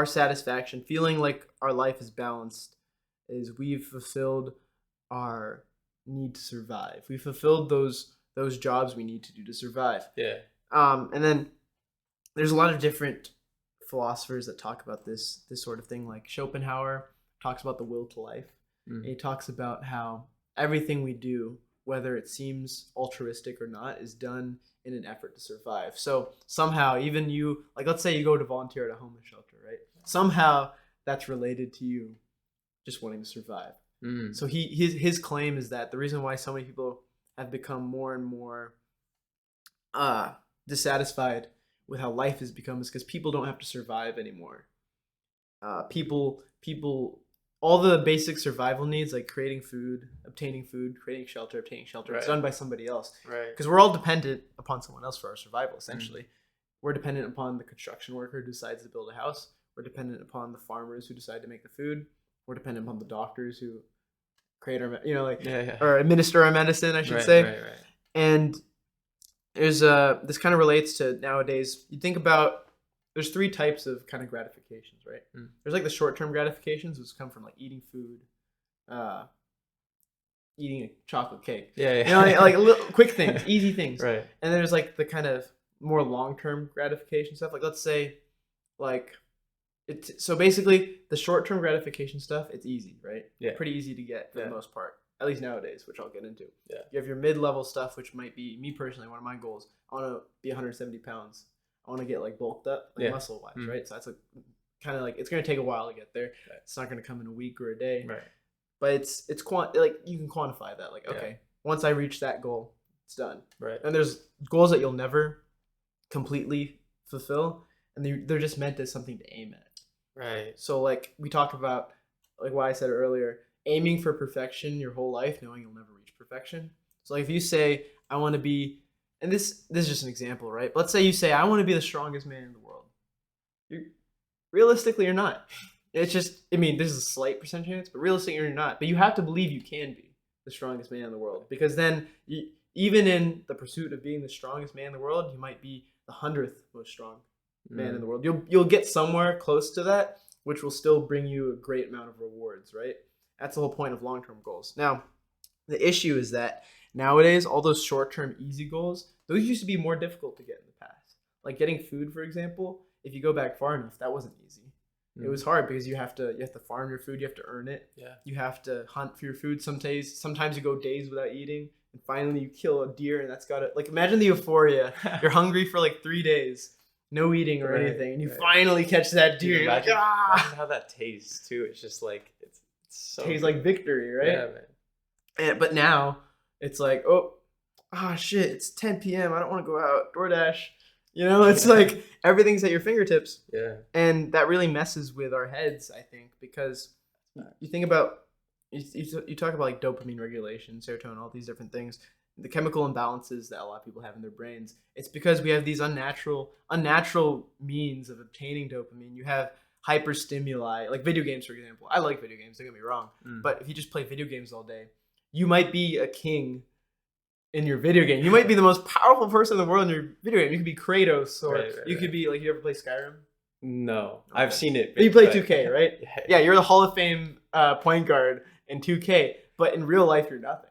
satisfaction, feeling like our life is balanced, is we've fulfilled our need to survive. We fulfilled those jobs we need to do to survive. And then there's a lot of different philosophers that talk about this sort of thing. Like Schopenhauer talks about the will to life. And he talks about how everything we do, whether it seems altruistic or not, is done in an effort to survive. So somehow, even you, like, let's say you go to volunteer at a homeless shelter, right? Somehow that's related to you just wanting to survive. So his claim is that the reason why so many people have become more and more dissatisfied with how life has become is because people don't have to survive anymore. People, all the basic survival needs, like creating food, obtaining shelter, it's done by somebody else. Because we're all dependent upon someone else for our survival, essentially. We're dependent upon the construction worker who decides to build a house. We're dependent upon the farmers who decide to make the food. We're dependent upon the doctors who create our, or administer our medicine, I should say. And there's this kind of relates to nowadays. You think about, there's 3 types of kind of gratifications, right? There's like the short-term gratifications, which come from like eating food, eating a chocolate cake. Like little, quick things, easy things. And there's like the kind of more long-term gratification stuff. Like let's say, like so basically the short-term gratification stuff, it's easy, right? Pretty easy to get for the most part, at least nowadays, which I'll get into. You have your mid-level stuff, which might be, me personally, one of my goals. I want to be 170 pounds. I want to get like bulked up, like muscle wise, right? So that's a kind of like, it's going to take a while to get there. It's not going to come in a week or a day, but it's like you can quantify that. Like, okay, once I reach that goal, it's done. And there's goals that you'll never completely fulfill, and they're just meant as something to aim at. So like we talk about, like what I said earlier, aiming for perfection your whole life, knowing you'll never reach perfection. So like if you say, I want to be, and this is just an example, right? But let's say you say, I want to be the strongest man in the world. Realistically, you're not. It's just, I mean, there's a slight percent chance, but realistically, you're not. But you have to believe you can be the strongest man in the world, because then even in the pursuit of being the strongest man in the world, you might be the 100th most strong man in the world. You'll get somewhere close to that, which will still bring you a great amount of rewards, right? That's the whole point of long-term goals. Now, the issue is that nowadays, all those short-term easy goals, those used to be more difficult to get in the past. Like getting food, for example, if you go back far enough, that wasn't easy. It was hard because you have to farm your food, you have to earn it. You have to hunt for your food some days. Sometimes you go days without eating, and finally you kill a deer, and that's got to, like, imagine the euphoria. You're hungry for like 3 days, no eating or anything, and you finally catch that deer. Imagine how that tastes too. It's just like it's so tastes like victory, right? But now it's like, oh shit, it's 10 p.m. I don't want to go out. DoorDash. It's like everything's at your fingertips. And that really messes with our heads, I think, because you think about, you talk about like dopamine regulation, serotonin, all these different things, the chemical imbalances that a lot of people have in their brains. It's because we have these unnatural means of obtaining dopamine. You have hyper-stimuli, like video games, for example. I like video games, don't get me wrong. But if you just play video games all day, you might be a king in your video game. You might be the most powerful person in the world in your video game. You could be Kratos, or you could be like, you ever play Skyrim? No, okay. I've seen it. You play 2K, right? Yeah, you're the Hall of Fame point guard in 2K, but in real life, you're nothing.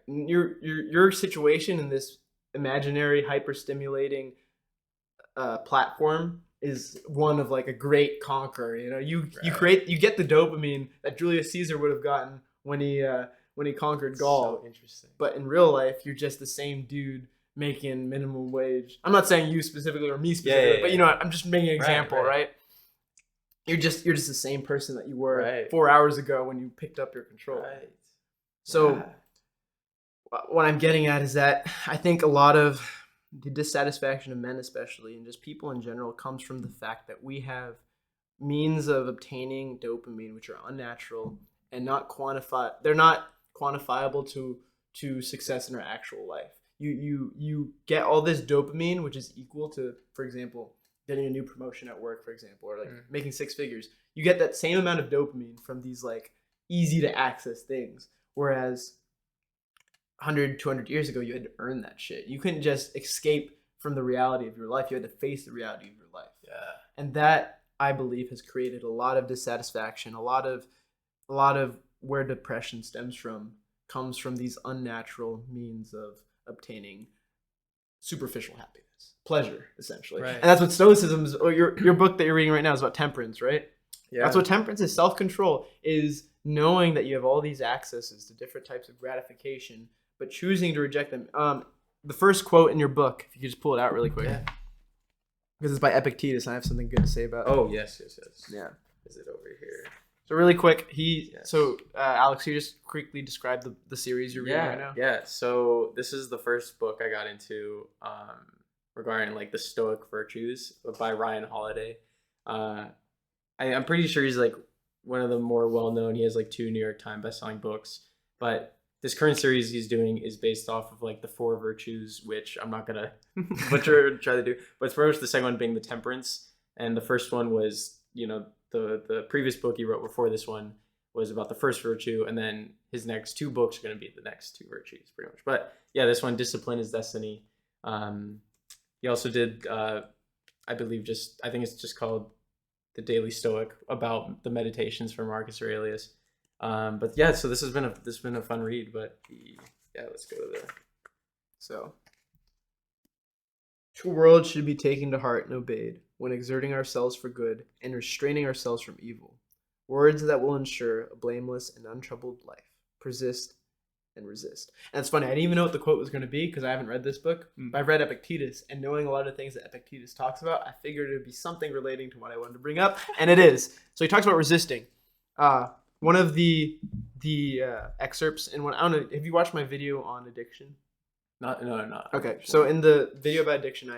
Your situation in this imaginary hyper-stimulating platform is one of like a great conqueror. You get the dopamine that Julius Caesar would have gotten when he conquered Gaul. So interesting. But in real life, you're just the same dude making minimum wage. I'm not saying you specifically or me specifically, but you know what? I'm just making an example, right? You're just the same person that you were 4 hours ago when you picked up your control. So what I'm getting at is that I think a lot of the dissatisfaction of men, especially, and just people in general, comes from the fact that we have means of obtaining dopamine which are unnatural and not quantifiable to to success in our actual life. You get all this dopamine, which is equal to, for example, getting a new promotion at work, for example, or like making 6 figures. You get that same amount of dopamine from these like easy to access things. Whereas 100, 200 years ago, you had to earn that shit. You couldn't just escape from the reality of your life. You had to face the reality of your life. Yeah. And that, I believe, has created a lot of dissatisfaction. A lot of where depression stems from comes from these unnatural means of obtaining superficial happiness, pleasure, essentially. Right. And that's what Stoicism is, or your book that you're reading right now is about temperance, right? Yeah. That's what temperance is. Self-control is knowing that you have all these accesses to different types of gratification, but choosing to reject them. The first quote in your book, if you could just pull it out really quick. Yeah. Because it's by Epictetus, and I have something good to say about it. Oh, yes. Yeah. Is it over here? So really quick, Yes. Alex, you just quickly describe the series you're reading right now? Yeah. So this is the first book I got into regarding like the Stoic virtues by Ryan Holiday. I'm pretty sure he's like one of the more well-known. He has like 2 New York Times best-selling books. But this current series he's doing is based off of like the 4 virtues, which I'm not gonna butcher try to do. But it's first, the second one being the temperance, and the first one was, you know, the previous book he wrote before this one was about the first virtue, and then his next 2 books are going to be the next 2 virtues, pretty much. But yeah, this one, Discipline is Destiny. He also did, I believe, I think it's just called The Daily Stoic, about the meditations from Marcus Aurelius. But yeah, so this has been a fun read. But let's go to the. So, the world should be taken to heart and obeyed when exerting ourselves for good and restraining ourselves from evil. Words that will ensure a blameless and untroubled life. Persist and resist. And it's funny, I didn't even know what the quote was going to be because I haven't read this book. But I've read Epictetus, and knowing a lot of things that Epictetus talks about, I figured it would be something relating to what I wanted to bring up, and it is. So he talks about resisting. One of the excerpts in one, I don't know, have you watched my video on addiction? No, not. Okay, so in the video about addiction,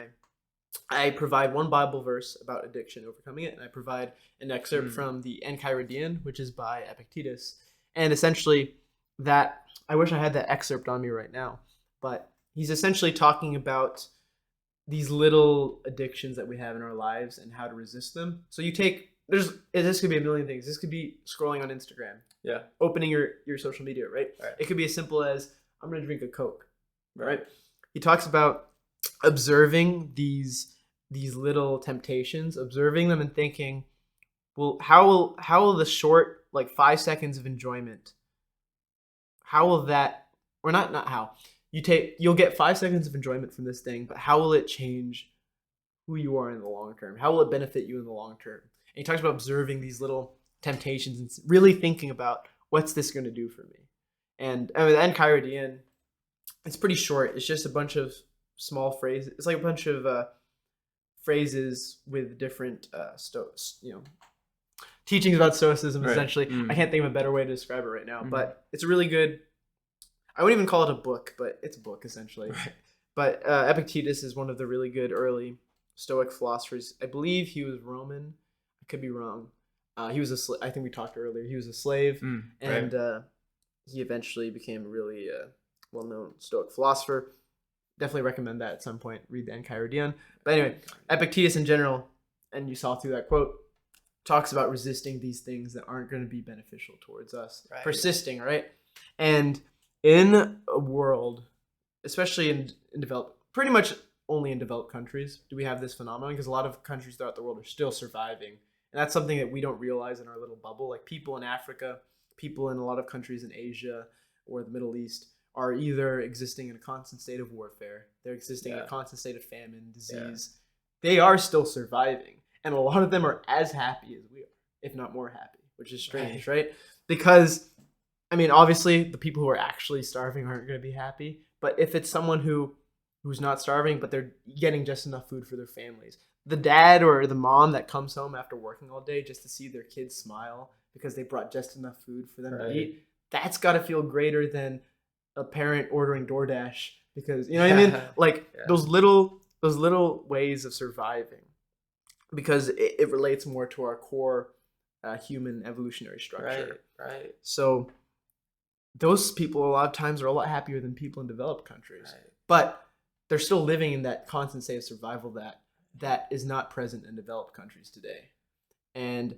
I provide one Bible verse about addiction, overcoming it, and I provide an excerpt from the Enchiridion, which is by Epictetus. And essentially, that, I wish I had that excerpt on me right now, but he's essentially talking about these little addictions that we have in our lives and how to resist them. So you take, this could be a million things. This could be scrolling on Instagram. Yeah. Opening your social media, right? It could be as simple as, I'm going to drink a Coke, right? He talks about observing these little temptations, observing them and thinking, well, how will the short, like 5 seconds of enjoyment, how will that, or not how, you'll get 5 seconds of enjoyment from this thing, but how will it change who you are in the long term? How will it benefit you in the long term? And he talks about observing these little temptations and really thinking about, what's this going to do for me? And I mean, the Enchiridion, it's pretty short. It's just a bunch of small phrases. It's like a bunch of phrases with different teachings about Stoicism, essentially. I can't think of a better way to describe it right now, but it's a really good, I wouldn't even call it a book, but it's a book, essentially. But Epictetus is one of the really good early Stoic philosophers. I believe he was Roman. I could be wrong. He was I think we talked earlier. He was a slave, and he eventually became a really well-known Stoic philosopher. Definitely recommend that at some point. Read the Enchiridion. But anyway, Epictetus in general, and you saw through that quote, talks about resisting these things that aren't going to be beneficial towards us. Persisting, right? And in a world, especially in developed, pretty much only in developed countries, do we have this phenomenon, because a lot of countries throughout the world are still surviving. And that's something that we don't realize in our little bubble. Like people in Africa, people in a lot of countries in Asia or the Middle East are either existing in a constant state of warfare, they're existing in a constant state of famine, disease. They are still surviving. And a lot of them are as happy as we are, if not more happy, which is strange, right? Because, I mean, obviously, the people who are actually starving aren't going to be happy. But if it's someone who's not starving, but they're getting just enough food for their families, the dad or the mom that comes home after working all day just to see their kids smile because they brought just enough food for them to eat, that's got to feel greater than a parent ordering DoorDash because, you know what I mean? Like those little ways of surviving, because it relates more to our core human evolutionary structure. Right. So those people a lot of times are a lot happier than people in developed countries. Right. But they're still living in that constant state of survival that is not present in developed countries today. And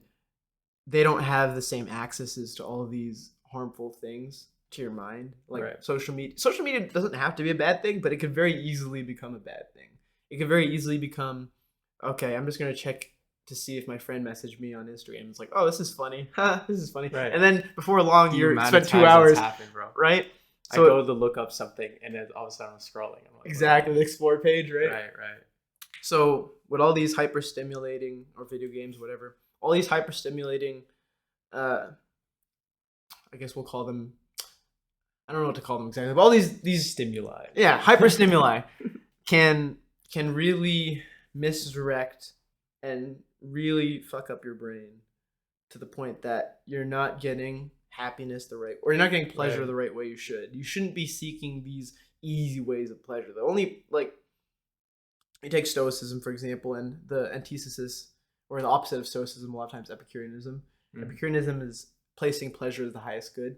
they don't have the same accesses to all of these harmful things to your mind. Like Right. social media. Social media doesn't have to be a bad thing, but it could very easily become a bad thing. It could very easily become, okay, I'm just going to check to see if my friend messaged me on Instagram. It's like, oh, this is funny. This is funny. Right. And then before long, The you're amount spent of 2 times hours, that's happened, bro. right? I go to look up something and then all of a sudden I'm scrolling. I'm like, exactly, the explore page, right? Right. So with all these hyper-stimulating, or video games, whatever, all these hyper-stimulating, I guess we'll call them, I don't know what to call them exactly, but all these stimuli. Yeah, hyper-stimuli can really misdirect and really fuck up your brain to the point that you're not getting happiness or you're not getting pleasure the right way you should. You shouldn't be seeking these easy ways of pleasure. The only, like, you take Stoicism, for example, and the antithesis, or the opposite of Stoicism, a lot of times Epicureanism. Epicureanism is placing pleasure as the highest good.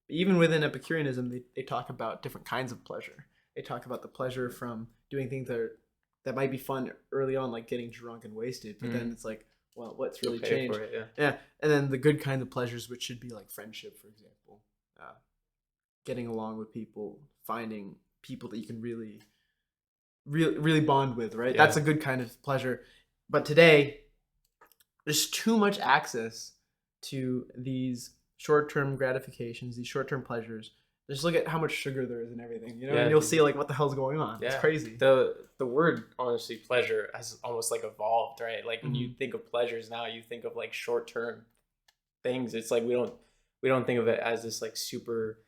But even within Epicureanism, they talk about different kinds of pleasure. They talk about the pleasure from doing things that might be fun early on, like getting drunk and wasted. But then it's like, well, what's really changed? For it, yeah. And then the good kind of pleasures, which should be like friendship, for example. Getting along with people, finding people that you can really bond with, right? Yeah. That's a good kind of pleasure. But today, there's too much access to these short-term gratifications, these short-term pleasures. Just look at how much sugar there is in everything, you know, and you'll see like what the hell's going on. Yeah. It's crazy. The word, honestly, pleasure has almost like evolved, right? Like when you think of pleasures now, you think of like short-term things. It's like we don't think of it as this like super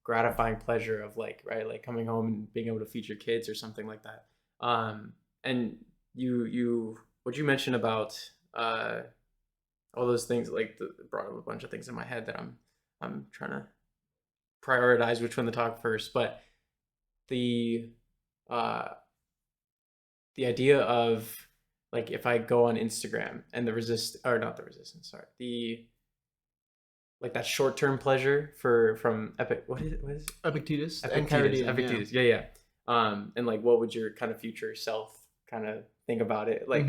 gratifying pleasure of like, right, like coming home and being able to feed your kids or something like that. And you what you mentioned about all those things, like brought up a bunch of things in my head that I'm trying to prioritize which one to talk first. But the idea of like, if I go on Instagram and like that short-term pleasure from what is it? Epictetus. Epictetus. Yeah. And like, what would your kind of future self kind of think about it? Like,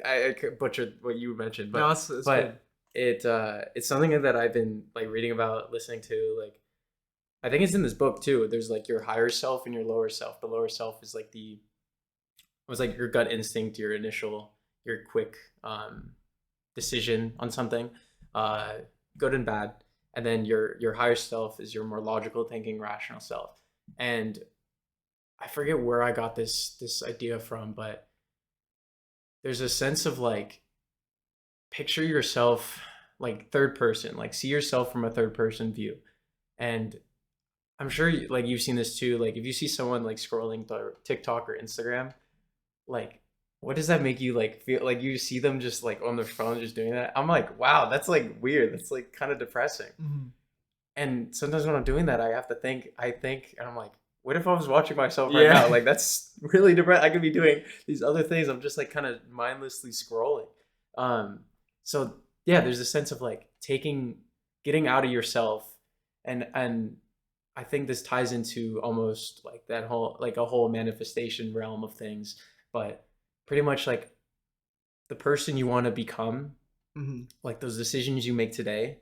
I could butcher what you mentioned, but no, it's good. It's something that I've been like reading about, listening to. Like, I think it's in this book too. There's like your higher self and your lower self. The lower self is like your gut instinct, your quick decision on something, good and bad. And then your higher self is your more logical thinking, rational self. And I forget where I got this idea from, but there's a sense of like, picture yourself like third person, like see yourself from a third person view. And I'm sure like you've seen this too. Like if you see someone like scrolling through TikTok or Instagram, like what does that make you like feel? Like you see them just like on their phone just doing that. I'm like, wow, that's like weird. That's like kind of depressing. And sometimes when I'm doing that, I think, and I'm like, what if I was watching myself right now? Like that's really depressing. I could be doing these other things. I'm just like kind of mindlessly scrolling. So yeah, there's a sense of like getting out of yourself, and I think this ties into almost like that whole, like a whole manifestation realm of things, but pretty much like the person you want to become, like those decisions you make today,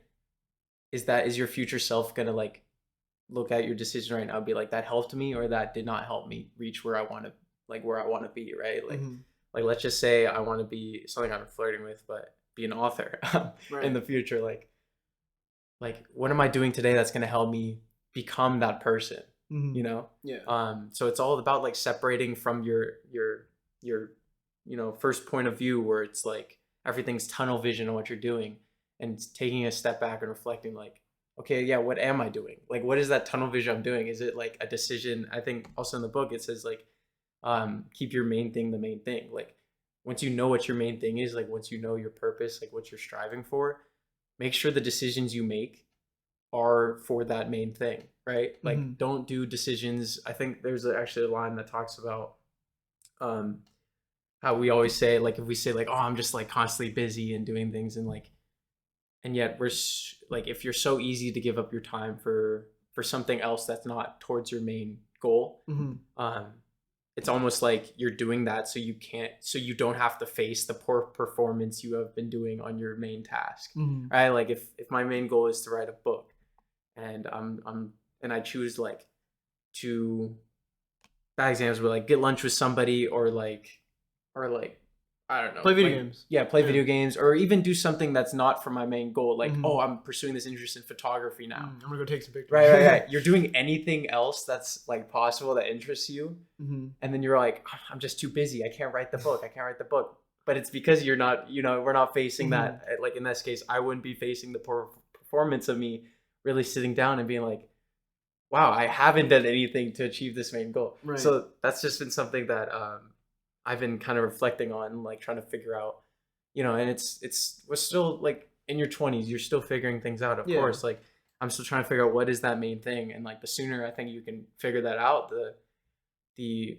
is your future self gonna like look at your decision right now and be like, that helped me or that did not help me reach where I want to be, right? Like like let's just say I want to be something I'm flirting with, but be an author in the future. Like what am I doing today that's gonna help me become that person? You know? So it's all about like separating from your first point of view, where it's like everything's tunnel vision on what you're doing, and taking a step back and reflecting like, okay, yeah, what am I doing? Like, what is that tunnel vision I'm doing? Is it like a decision? I think also in the book it says like, keep your main thing the main thing. Like once you know what your main thing is, like once you know your purpose, like what you're striving for, make sure the decisions you make are for that main thing, right? Like don't do decisions. I think there's actually a line that talks about how we always say, like if we say like, oh, I'm just like constantly busy and doing things, and like, and yet we're like, if you're so easy to give up your time for for something else that's not towards your main goal. It's almost like you're doing that so you don't have to face the poor performance you have been doing on your main task. Right? Like if my main goal is to write a book, and I choose like to, bad examples, but like get lunch with somebody, or like I don't know, play video games. Yeah, play video games, or even do something that's not for my main goal. Like, oh, I'm pursuing this interest in photography now. I'm gonna go take some pictures. Right. You're doing anything else that's like possible that interests you, and then you're like, I'm just too busy. I can't write the book. But it's because you're not, we're not facing that. Like in this case, I wouldn't be facing the poor performance of me really sitting down and being like, wow, I haven't done anything to achieve this main goal. Right. So that's just been something that I've been kind of reflecting on, like trying to figure out, and we're still like in your 20s, you're still figuring things out, of course. Like I'm still trying to figure out what is that main thing. And like the sooner I think you can figure that out, the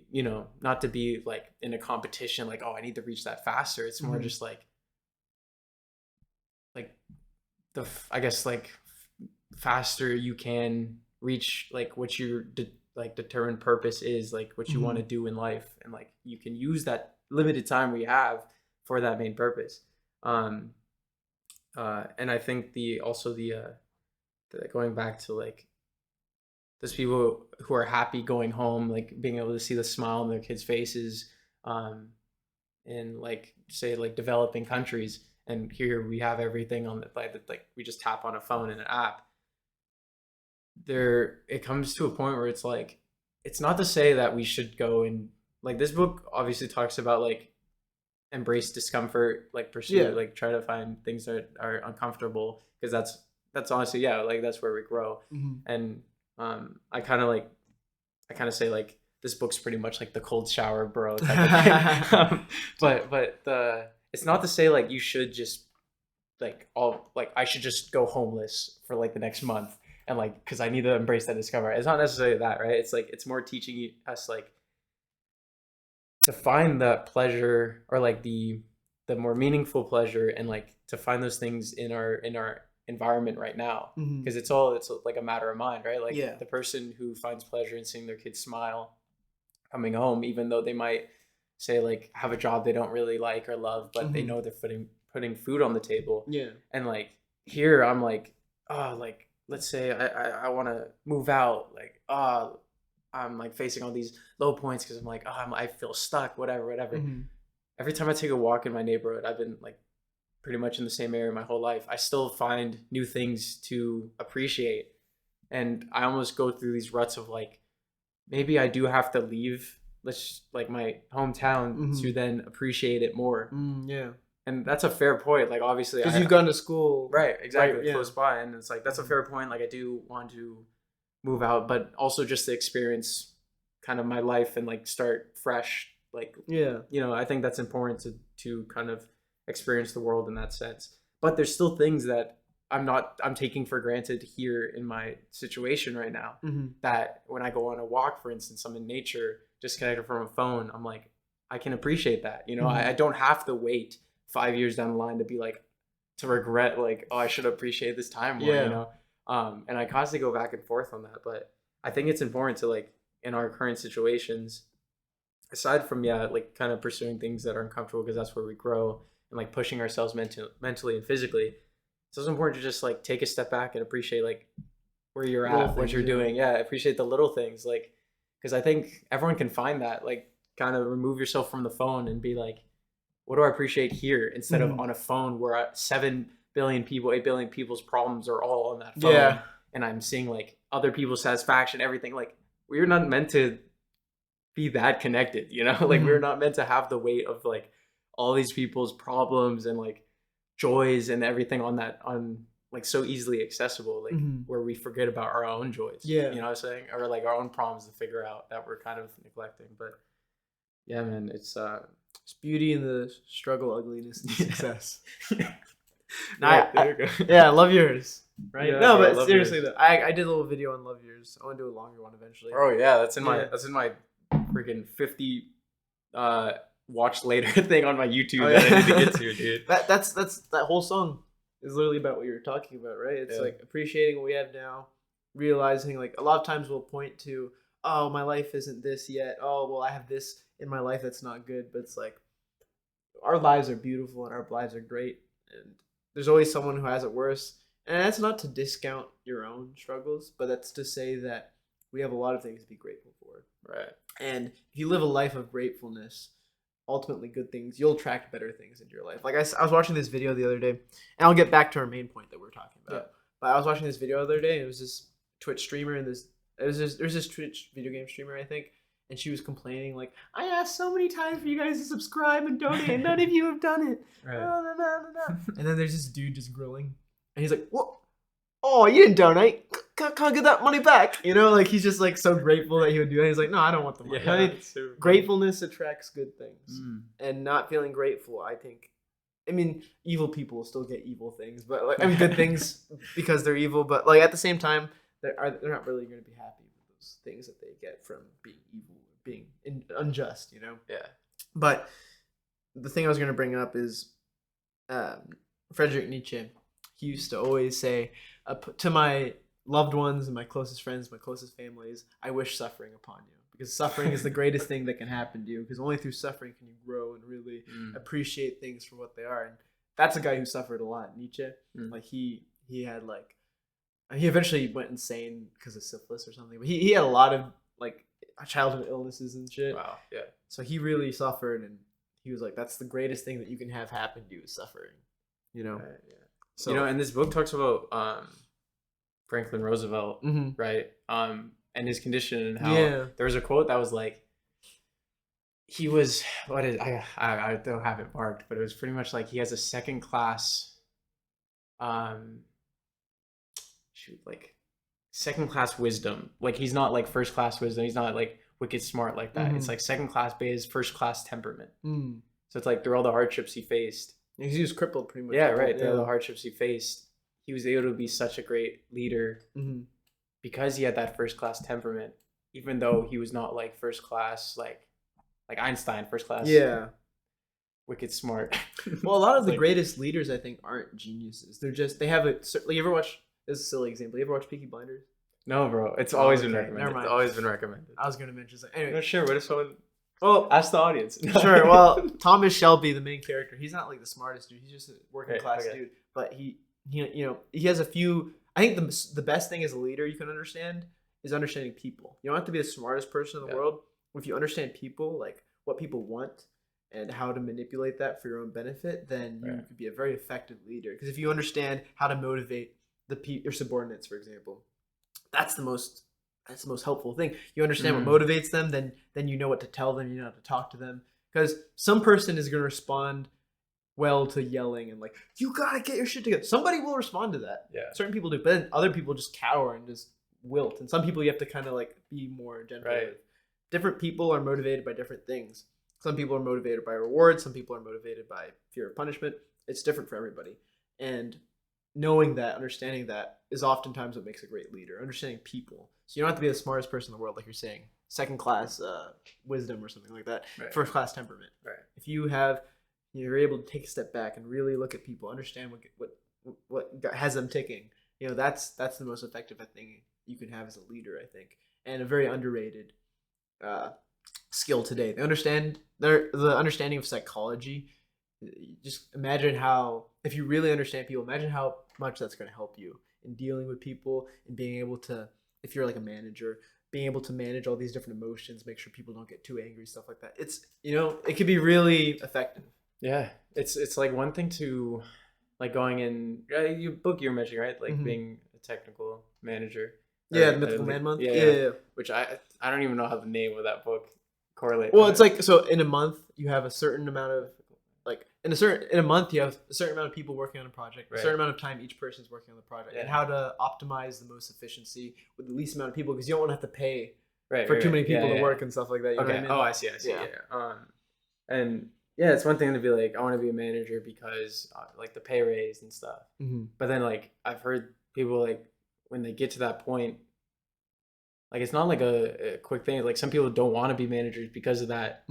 not to be like in a competition, like, oh, I need to reach that faster. It's more just like I guess like faster you can reach like what your determined purpose is, like what you want to do in life, and like you can use that limited time we have for that main purpose. And I think the going back to like those people who are happy going home, like being able to see the smile on their kids' faces, in like say like developing countries, and here we have everything on the like we just tap on a phone and an app. It comes to a point where it's like, it's not to say that we should go and like, this book obviously talks about like embrace discomfort, like pursue like try to find things that are uncomfortable, because that's honestly like that's where we grow. And I kind of say like this book's pretty much like the cold shower bro type of thing. but it's not to say like you should just I should just go homeless for like the next month, and like because I need to embrace that discovery. It's not necessarily that, right? It's like it's more teaching us like to find that pleasure, or like the more meaningful pleasure, and like to find those things in our environment right now, because it's like a matter of mind, right? Like the person who finds pleasure in seeing their kids smile coming home, even though they might say like have a job they don't really like or love, but they know they're putting food on the table. And like here I'm like, oh, like let's say I want to move out, like I'm like facing all these low points because I'm like, I feel stuck, whatever. Every time I take a walk in my neighborhood, I've been like pretty much in the same area my whole life, I still find new things to appreciate. And I almost go through these ruts of like, maybe I do have to leave like my hometown to then appreciate it more. And that's a fair point. Like obviously, because you've gone to school, right? Exactly, close by, and it's like that's a fair point. Like I do want to move out, but also just to experience kind of my life and like start fresh. Like I think that's important to kind of experience the world in that sense. But there's still things that I'm taking for granted here in my situation right now, that when I go on a walk, for instance, I'm in nature, disconnected from a phone, I'm like, I can appreciate that. I don't have to wait 5 years down the line to be like, to regret like, oh, I should appreciate this time more, and I constantly go back and forth on that. But I think it's important to like, in our current situations, aside from like kind of pursuing things that are uncomfortable, because that's where we grow, and like pushing ourselves mentally and physically, it's also important to just like take a step back and appreciate like where you're at, what you're doing. Appreciate the little things, like, because I think everyone can find that, like kind of remove yourself from the phone and be like, what do I appreciate here, instead of on a phone where 7 billion people, 8 billion people's problems are all on that phone, and I'm seeing like other people's satisfaction, everything. Like we're not meant to be that connected, like we're not meant to have the weight of like all these people's problems and like joys and everything on like so easily accessible, like where we forget about our own joys. You know what I'm saying? Or like our own problems to figure out that we're kind of neglecting. But yeah, man, it's beauty in the struggle, ugliness, and success. There you go. I love yours. Right? Yeah, no, bro, but seriously though, I did a little video on love yours. I want to do a longer one eventually. Oh yeah, that's in my freaking 50 watch later thing on my YouTube that I need to get to, dude. That's that whole song is literally about what you're talking about, right? It's like appreciating what we have now, realizing like a lot of times we'll point to, oh, my life isn't this yet. Oh, well, I have this in my life that's not good. But it's like our lives are beautiful and our lives are great. And there's always someone who has it worse. And that's not to discount your own struggles, but that's to say that we have a lot of things to be grateful for. Right. And if you live a life of gratefulness, ultimately good things, you'll attract better things into your life. Like I was watching this video the other day, and I'll get back to our main point that we're talking about. Yeah. But I was watching this video the other day, and it was this Twitch streamer, and there's this Twitch video game streamer, I think, and she was complaining like, I asked so many times for you guys to subscribe and donate, and none of you have done it. Right. And then there's this dude just grilling, and he's like, what? Oh, you didn't donate. Can't get that money back. You know, like he's just like so grateful that he would do it. He's like, no, I don't want the money. Yeah, I mean, gratefulness attracts good things. And not feeling grateful, I think. I mean, evil people will still get evil things, but like, I mean, good things because they're evil. But like at the same time, they're not really going to be happy with those things that they get from being evil, being unjust. You know. Yeah. But the thing I was going to bring up is Friedrich Nietzsche. He used to always say to my loved ones and my closest friends, my closest families, I wish suffering upon you. Because suffering is the greatest thing that can happen to you. Because only through suffering can you grow and really appreciate things for what they are. And that's a guy who suffered a lot, Nietzsche. Like he had like, he eventually went insane because of syphilis or something. But he had a lot of like childhood illnesses and shit. Wow, yeah. So he really suffered, and he was like, that's the greatest thing that you can have happen to you is suffering. You know? Right, yeah. So, you know, and this book talks about Franklin Roosevelt, right? And his condition, and how there was a quote that was like, he was, I don't have it marked, but it was pretty much like he has a second class, second class wisdom. Like he's not like first class wisdom. He's not like wicked smart like that. It's like second class, but his first class temperament. So it's like through all the hardships he faced. He was crippled pretty much. Yeah, right. Through the hardships he faced, he was able to be such a great leader because he had that first class temperament, even though he was not like first class, like Einstein, first class. Yeah. Wicked smart. Well, a lot of the greatest leaders, I think, aren't geniuses. They have a, like, you ever watch, this is a silly example, you ever watch Peaky Blinders? No, bro. It's always been recommended. Never mind. It's always been recommended. I was going to mention something. Anyway. No, sure. What if someone... Well, ask the audience. Sure. Well, Thomas Shelby, the main character, he's not like the smartest dude. He's just a working class dude. But he has a few. I think the best thing as a leader you can understand is understanding people. You don't have to be the smartest person in the world. If you understand people, like what people want and how to manipulate that for your own benefit, then you could be a very effective leader. Because if you understand how to motivate your subordinates, for example, that's the most helpful thing. You understand what motivates them, then you know what to tell them, you know how to talk to them. Because some person is going to respond well to yelling and like, you got to get your shit together. Somebody will respond to that. Yeah. Certain people do. But then other people just cower and just wilt. And some people you have to kind of like be more gentle with. Different people are motivated by different things. Some people are motivated by reward. Some people are motivated by fear of punishment. It's different for everybody. And knowing that, understanding that is oftentimes what makes a great leader. Understanding people. So you don't have to be the smartest person in the world, like you're saying. Second class wisdom or something like that. Right. First class temperament. Right. If you're able to take a step back and really look at people, understand what has them ticking. You know, that's the most effective thing you can have as a leader, I think, and a very underrated skill today. The understanding of psychology. Just imagine how, if you really understand people, imagine how much that's going to help you in dealing with people and being able to, if you're like a manager, being able to manage all these different emotions, make sure people don't get too angry, stuff like that. It's, it can be really effective. Yeah. It's like one thing to like going in, your book you're mentioning, right? Like being a technical manager. Yeah, the Mythical Man Month. Yeah. Which I don't even know how the name of that book correlates. Well, it's like, so in a month you have a certain amount of, like in a month you have a certain amount of people working on a project, a certain amount of time each person's working on the project, and how to optimize the most efficiency with the least amount of people, because you don't want to have to pay for too many people to work and stuff like that. You know what I mean? Oh, I see. Yeah. And yeah, it's one thing to be like, I want to be a manager because like the pay raise and stuff. But then like I've heard people like when they get to that point, like it's not like a quick thing. Like some people don't want to be managers because of that.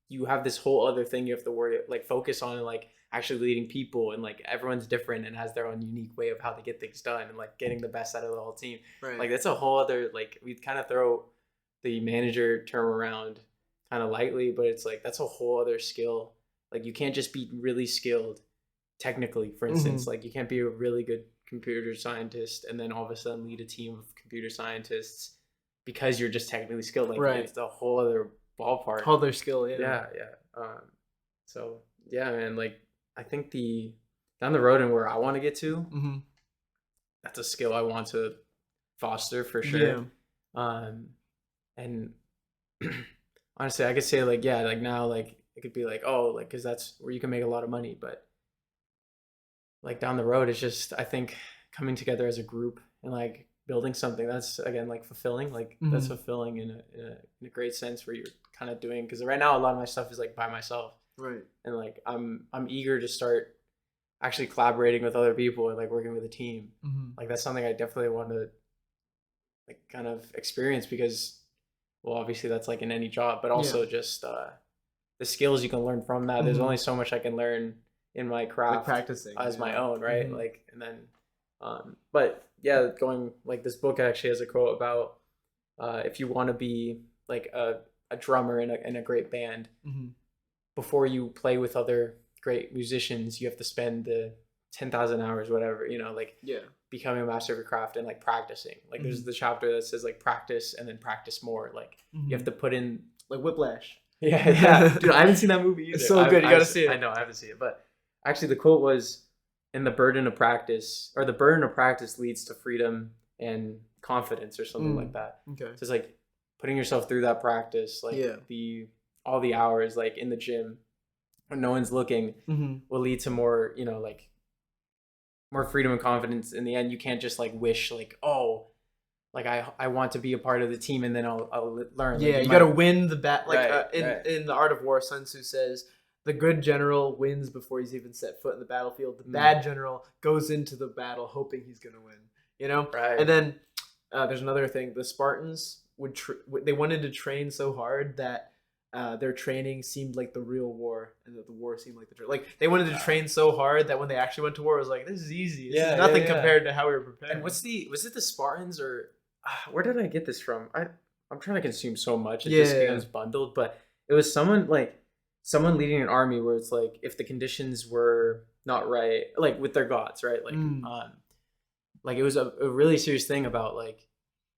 You have this whole other thing you have to worry, like focus on, and like actually leading people, and like everyone's different and has their own unique way of how to get things done, and like getting the best out of the whole team. Right. Like that's a whole other, like we kind of throw the manager term around kind of lightly, but it's like that's a whole other skill. Like you can't just be really skilled technically, for instance. Like you can't be a really good computer scientist and then all of a sudden lead a team of computer scientists because you're just technically skilled. Like it's a whole other ballpark. Whole other skill, Yeah. So yeah, man, like I think down the road and where I want to get to, that's a skill I want to foster for sure. And honestly, I could say like, yeah, like now, like it could be like, oh, like, cause that's where you can make a lot of money. But like down the road, it's just, I think coming together as a group and like building something that's, again, like fulfilling, like that's fulfilling in a great sense where you're kind of doing, cause right now a lot of my stuff is like by myself. Right. And like, I'm eager to start actually collaborating with other people and like working with a team. Like that's something I definitely want to like kind of experience because, well, obviously that's like in any job, but also just the skills you can learn from that. There's only so much I can learn in my craft, like practicing as my own, right? Like, and then, but yeah, going like this book actually has a quote about if you want to be like a drummer in a great band, before you play with other great musicians, you have to spend the 10,000 hours, whatever, you know, like becoming a master of your craft and like practicing. Like there's the chapter that says like practice and then practice more. Like you have to put in like Whiplash. Yeah. Dude, I haven't seen that movie either. It's so good. You got to see it. I know, I have to see it. But actually the quote was, the burden of practice leads to freedom and confidence or something like that. Okay. So it's like putting yourself through that practice, like all the hours like in the gym when no one's looking will lead to more, you know, like more freedom and confidence. In the end, you can't just like wish like, oh, like I want to be a part of the team and then I'll learn. Yeah, like, you got to win the battle. Like in The Art of War, Sun Tzu says, the good general wins before he's even set foot in the battlefield. The bad general goes into the battle hoping he's going to win, you know? Right. And then there's another thing. The Spartans they wanted to train so hard that their training seemed like the real war, and that the war seemed like they wanted to train so hard that when they actually went to war, it was like, this is easy. This is nothing compared to how we were prepared. And was it the Spartans or where did I get this from? I'm trying to consume so much. It just becomes bundled, but it was someone leading an army where it's like, if the conditions were not right, like with their gods, right? Like, like it was a really serious thing about like,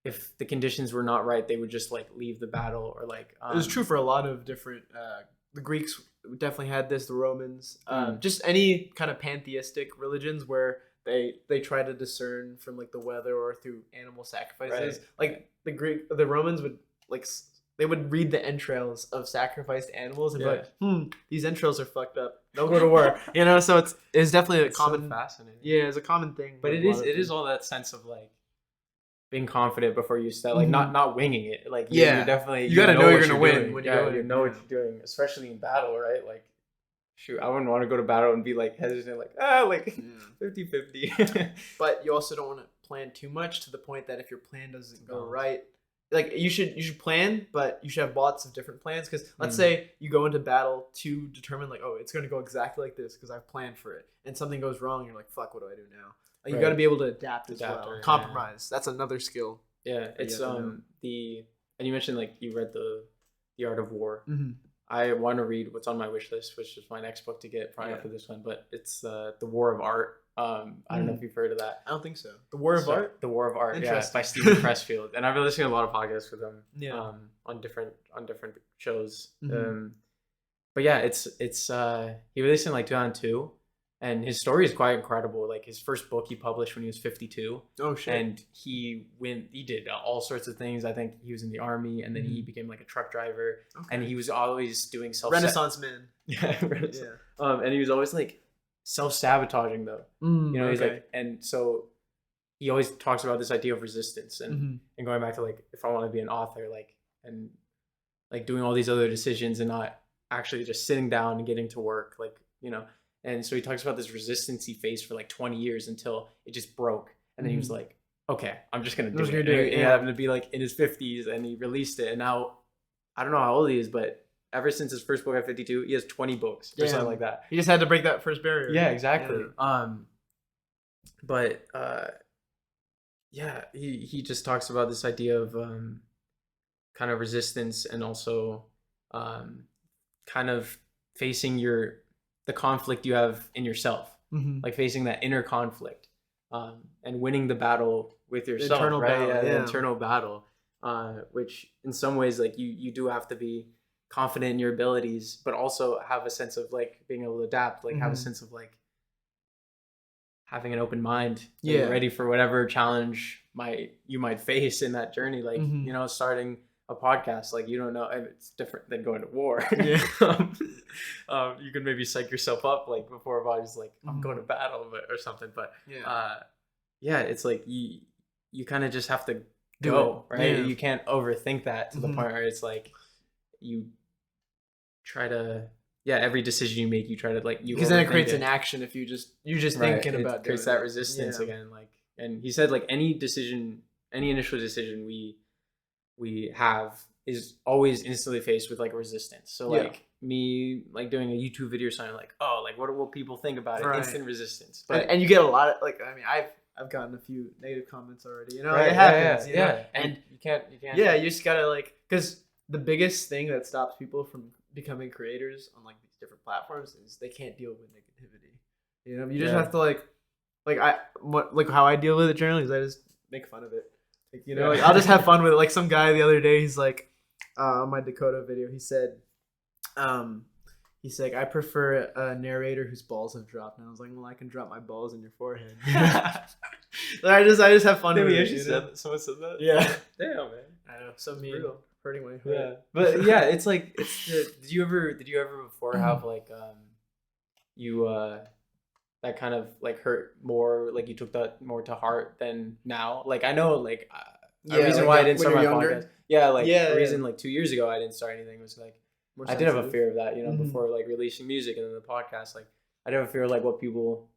if the conditions were not right, they would just like leave the battle or like. It was true for a lot of different. The Greeks definitely had this. The Romans, just any kind of pantheistic religions where they try to discern from like the weather or through animal sacrifices. Like the Romans would like they would read the entrails of sacrificed animals and be like, these entrails are fucked up. Don't go to war. You know, so it's definitely a common. So fascinating. Yeah, it's a common thing. But it is all that sense of like being confident before you start, like not winging it. Like you're definitely you gotta know you're gonna win when you go in. You know what you're doing, especially in battle, right? Like, shoot, I wouldn't want to go to battle and be like hesitant, like 50-50. But you also don't want to plan too much to the point that if your plan doesn't go right, like you should plan, but you should have lots of different plans. Because let's say you go into battle to determine like, oh, it's going to go exactly like this because I've planned for it, and something goes wrong, you're like, fuck, what do I do now? Like, you got to be able to adapt as well. Compromise. That's another skill. Yeah, it's and you mentioned like you read the Art of War. I want to read what's on my wish list, which is my next book to get probably after this one. But it's the War of Art. I don't know if you've heard of that. I don't think so. The War of Art. The War of Art. Yeah, by Stephen Pressfield, and I've been listening to a lot of podcasts with him. Yeah. On different shows. But yeah, it's he released in like 2002. And his story is quite incredible. Like his first book he published when he was 52. Oh shit! And he did all sorts of things. I think he was in the army, and then he became like a truck driver. Okay. And he was always doing Renaissance man. Yeah, and he was always like self-sabotaging though. You know, he's like, and so he always talks about this idea of resistance and going back to like, if I want to be an author, like, and like doing all these other decisions and not actually just sitting down and getting to work, like, you know. And so he talks about this resistance he faced for like 20 years until it just broke. And then he was like, okay, I'm just going to do it. And he happened to be like in his 50s and he released it. And now, I don't know how old he is, but ever since his first book at 52, he has 20 books or something like that. He just had to break that first barrier. Yeah, exactly. Yeah. But he just talks about this idea of kind of resistance, and also kind of facing the conflict you have in yourself, like facing that inner conflict, and winning the battle with yourself, the internal battle, the internal battle, which in some ways, like you do have to be confident in your abilities, but also have a sense of like being able to adapt, like have a sense of like having an open mind, ready for whatever challenge you might face in that journey. Like, you know, starting a podcast, like, you don't know, and it's different than going to war. You can maybe psych yourself up like before a body's like, I'm going to battle or something. But it's like you kind of just have to go, right? You can't overthink that to the point where it's like you try to every decision you make, you try to like, because then it creates an action if you're just thinking about it. Creates that resistance again. Like, and he said like any initial decision we have is always instantly faced with like resistance. So like me like doing a YouTube video or something, like, oh, like what will people think about it? Instant resistance. But and you get a lot of like, I mean, I've gotten a few negative comments already, you know, it happens, you know? And you can't you just gotta like, because the biggest thing that stops people from becoming creators on like these different platforms is they can't deal with negativity. You know, you just have to like how I deal with it generally is I just make fun of it. Like, you know, like I'll just have fun with it. Like some guy the other day, he's like, on my Dakota video, he said, I prefer a narrator whose balls have dropped. And I was like, well, I can drop my balls in your forehead. I just have fun with it. Someone said that? Yeah. Damn, man. I know. So mean. Hurting my head. Yeah. But yeah, it's like, did you ever before have like, you, that kind of like hurt more, like you took that more to heart than now? Like, I know like, a reason why I didn't start my podcast. Yeah. Like the reason like 2 years ago I didn't start anything was like, I did have a fear of that, you know, before like releasing music and then the podcast. Like I did have a fear of like how people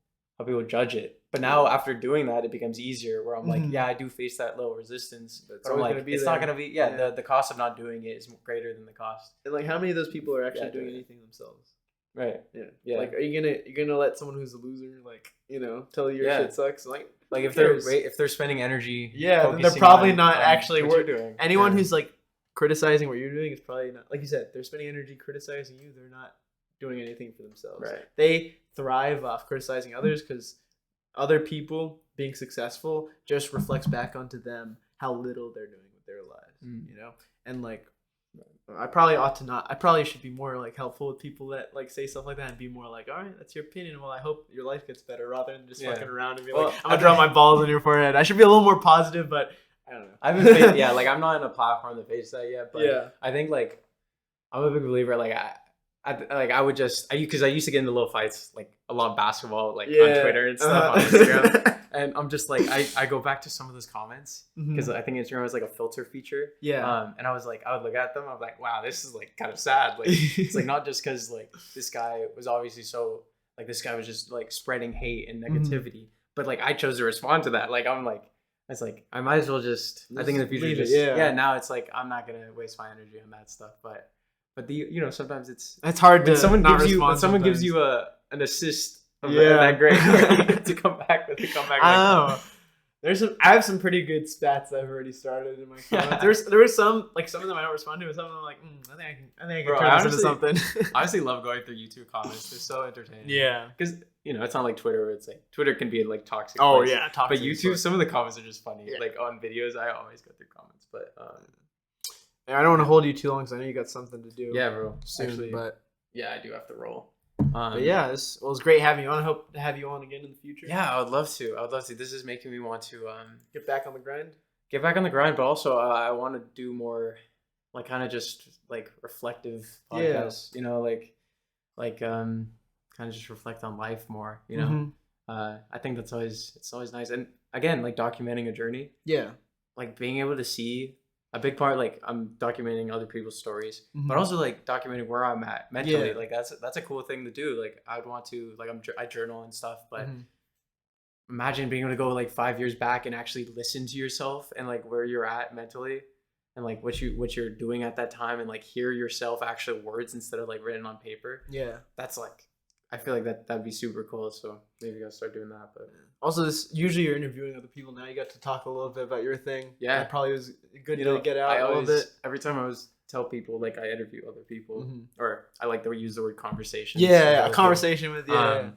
judge it. But now after doing that, it becomes easier where I'm like, I do face that little resistance. But I'm like, it's not going to be, the cost of not doing it is greater than the cost. And like how many of those people are actually doing anything themselves? Right. Yeah. Like, are you gonna let someone who's a loser, like, you know, tell you your shit sucks? Like if they're spending energy, then they're probably not actually what you're doing. Anyone who's like criticizing what you're doing is probably not, like you said, they're spending energy criticizing you. They're not doing anything for themselves. Right. They thrive off criticizing others because other people being successful just reflects back onto them how little they're doing with their lives. You know, and like. I probably should be more like helpful with people that like say stuff like that and be more like, all right, that's your opinion. Well, I hope your life gets better rather than just fucking around and be like, I'm gonna drop my balls on your forehead. I should be a little more positive, but I don't know. I haven't faced, like I'm not in a platform to face that yet, but I think like I'm a big believer. Like because I used to get into little fights, like a lot of basketball, like on Twitter and stuff, on Instagram. And I'm just like, I go back to some of those comments because I think Instagram has like a filter feature. Yeah. And I would look at them. I'm like, wow, this is like kind of sad. Like, it's like not just because like this guy was obviously so like this guy was just like spreading hate and negativity, but like I chose to respond to that. Like, it's like I might as well just I think in the future now it's like I'm not gonna waste my energy on that stuff. But sometimes it's hard to someone gives you an assist. That great to come back with the comeback. I don't know. I have some pretty good spats that I've already started in my comments. There was some of them I don't respond to, and some of them I'm like, I think I can turn this into something. I honestly love going through YouTube comments. They're so entertaining. Yeah, because it's not like Twitter where it's like Twitter can be like toxic. Toxic. But YouTube, some of the comments are just funny. Yeah. Like on videos, I always go through comments. But I don't want to hold you too long because I know you got something to do. Yeah, bro. Soon, actually, but I do have to roll. But yeah, it was great having you on. I hope to have you on again in the future. Yeah, I would love to. This is making me want to get back on the grind. But also I want to do more, like kind of just like reflective podcasts. You know, like kind of just reflect on life more. You know, I think it's always nice. And again, like documenting a journey. Yeah, like being able to see. A big part, like I'm documenting other people's stories, but also like documenting where I'm at mentally. Like that's a cool thing to do. Like I'd want to, like I journal and stuff, but imagine being able to go like 5 years back and actually listen to yourself and like where you're at mentally. and like what you're doing at that time, and like hear yourself actual words instead of like written on paper. Yeah. That's like, I feel like that'd be super cool. So maybe I'll start doing that. But also, this usually you're interviewing other people. Now you got to talk a little bit about your thing. Yeah, it probably was good to get out a little bit. Every time I always tell people, like, I interview other people, or I like to use the word conversation. Yeah, a conversation with I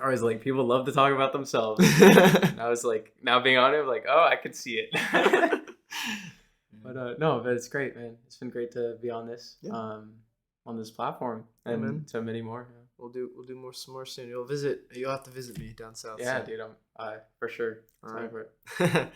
was like, people love to talk about themselves. And I was like, now being on it, I'm like, oh, I could see it. But no, but it's great, man. It's been great to be on this, on this platform, and to many more. Yeah. We'll do some more soon. You'll have to visit me down south. Yeah, soon. dude. I'm for sure. All right.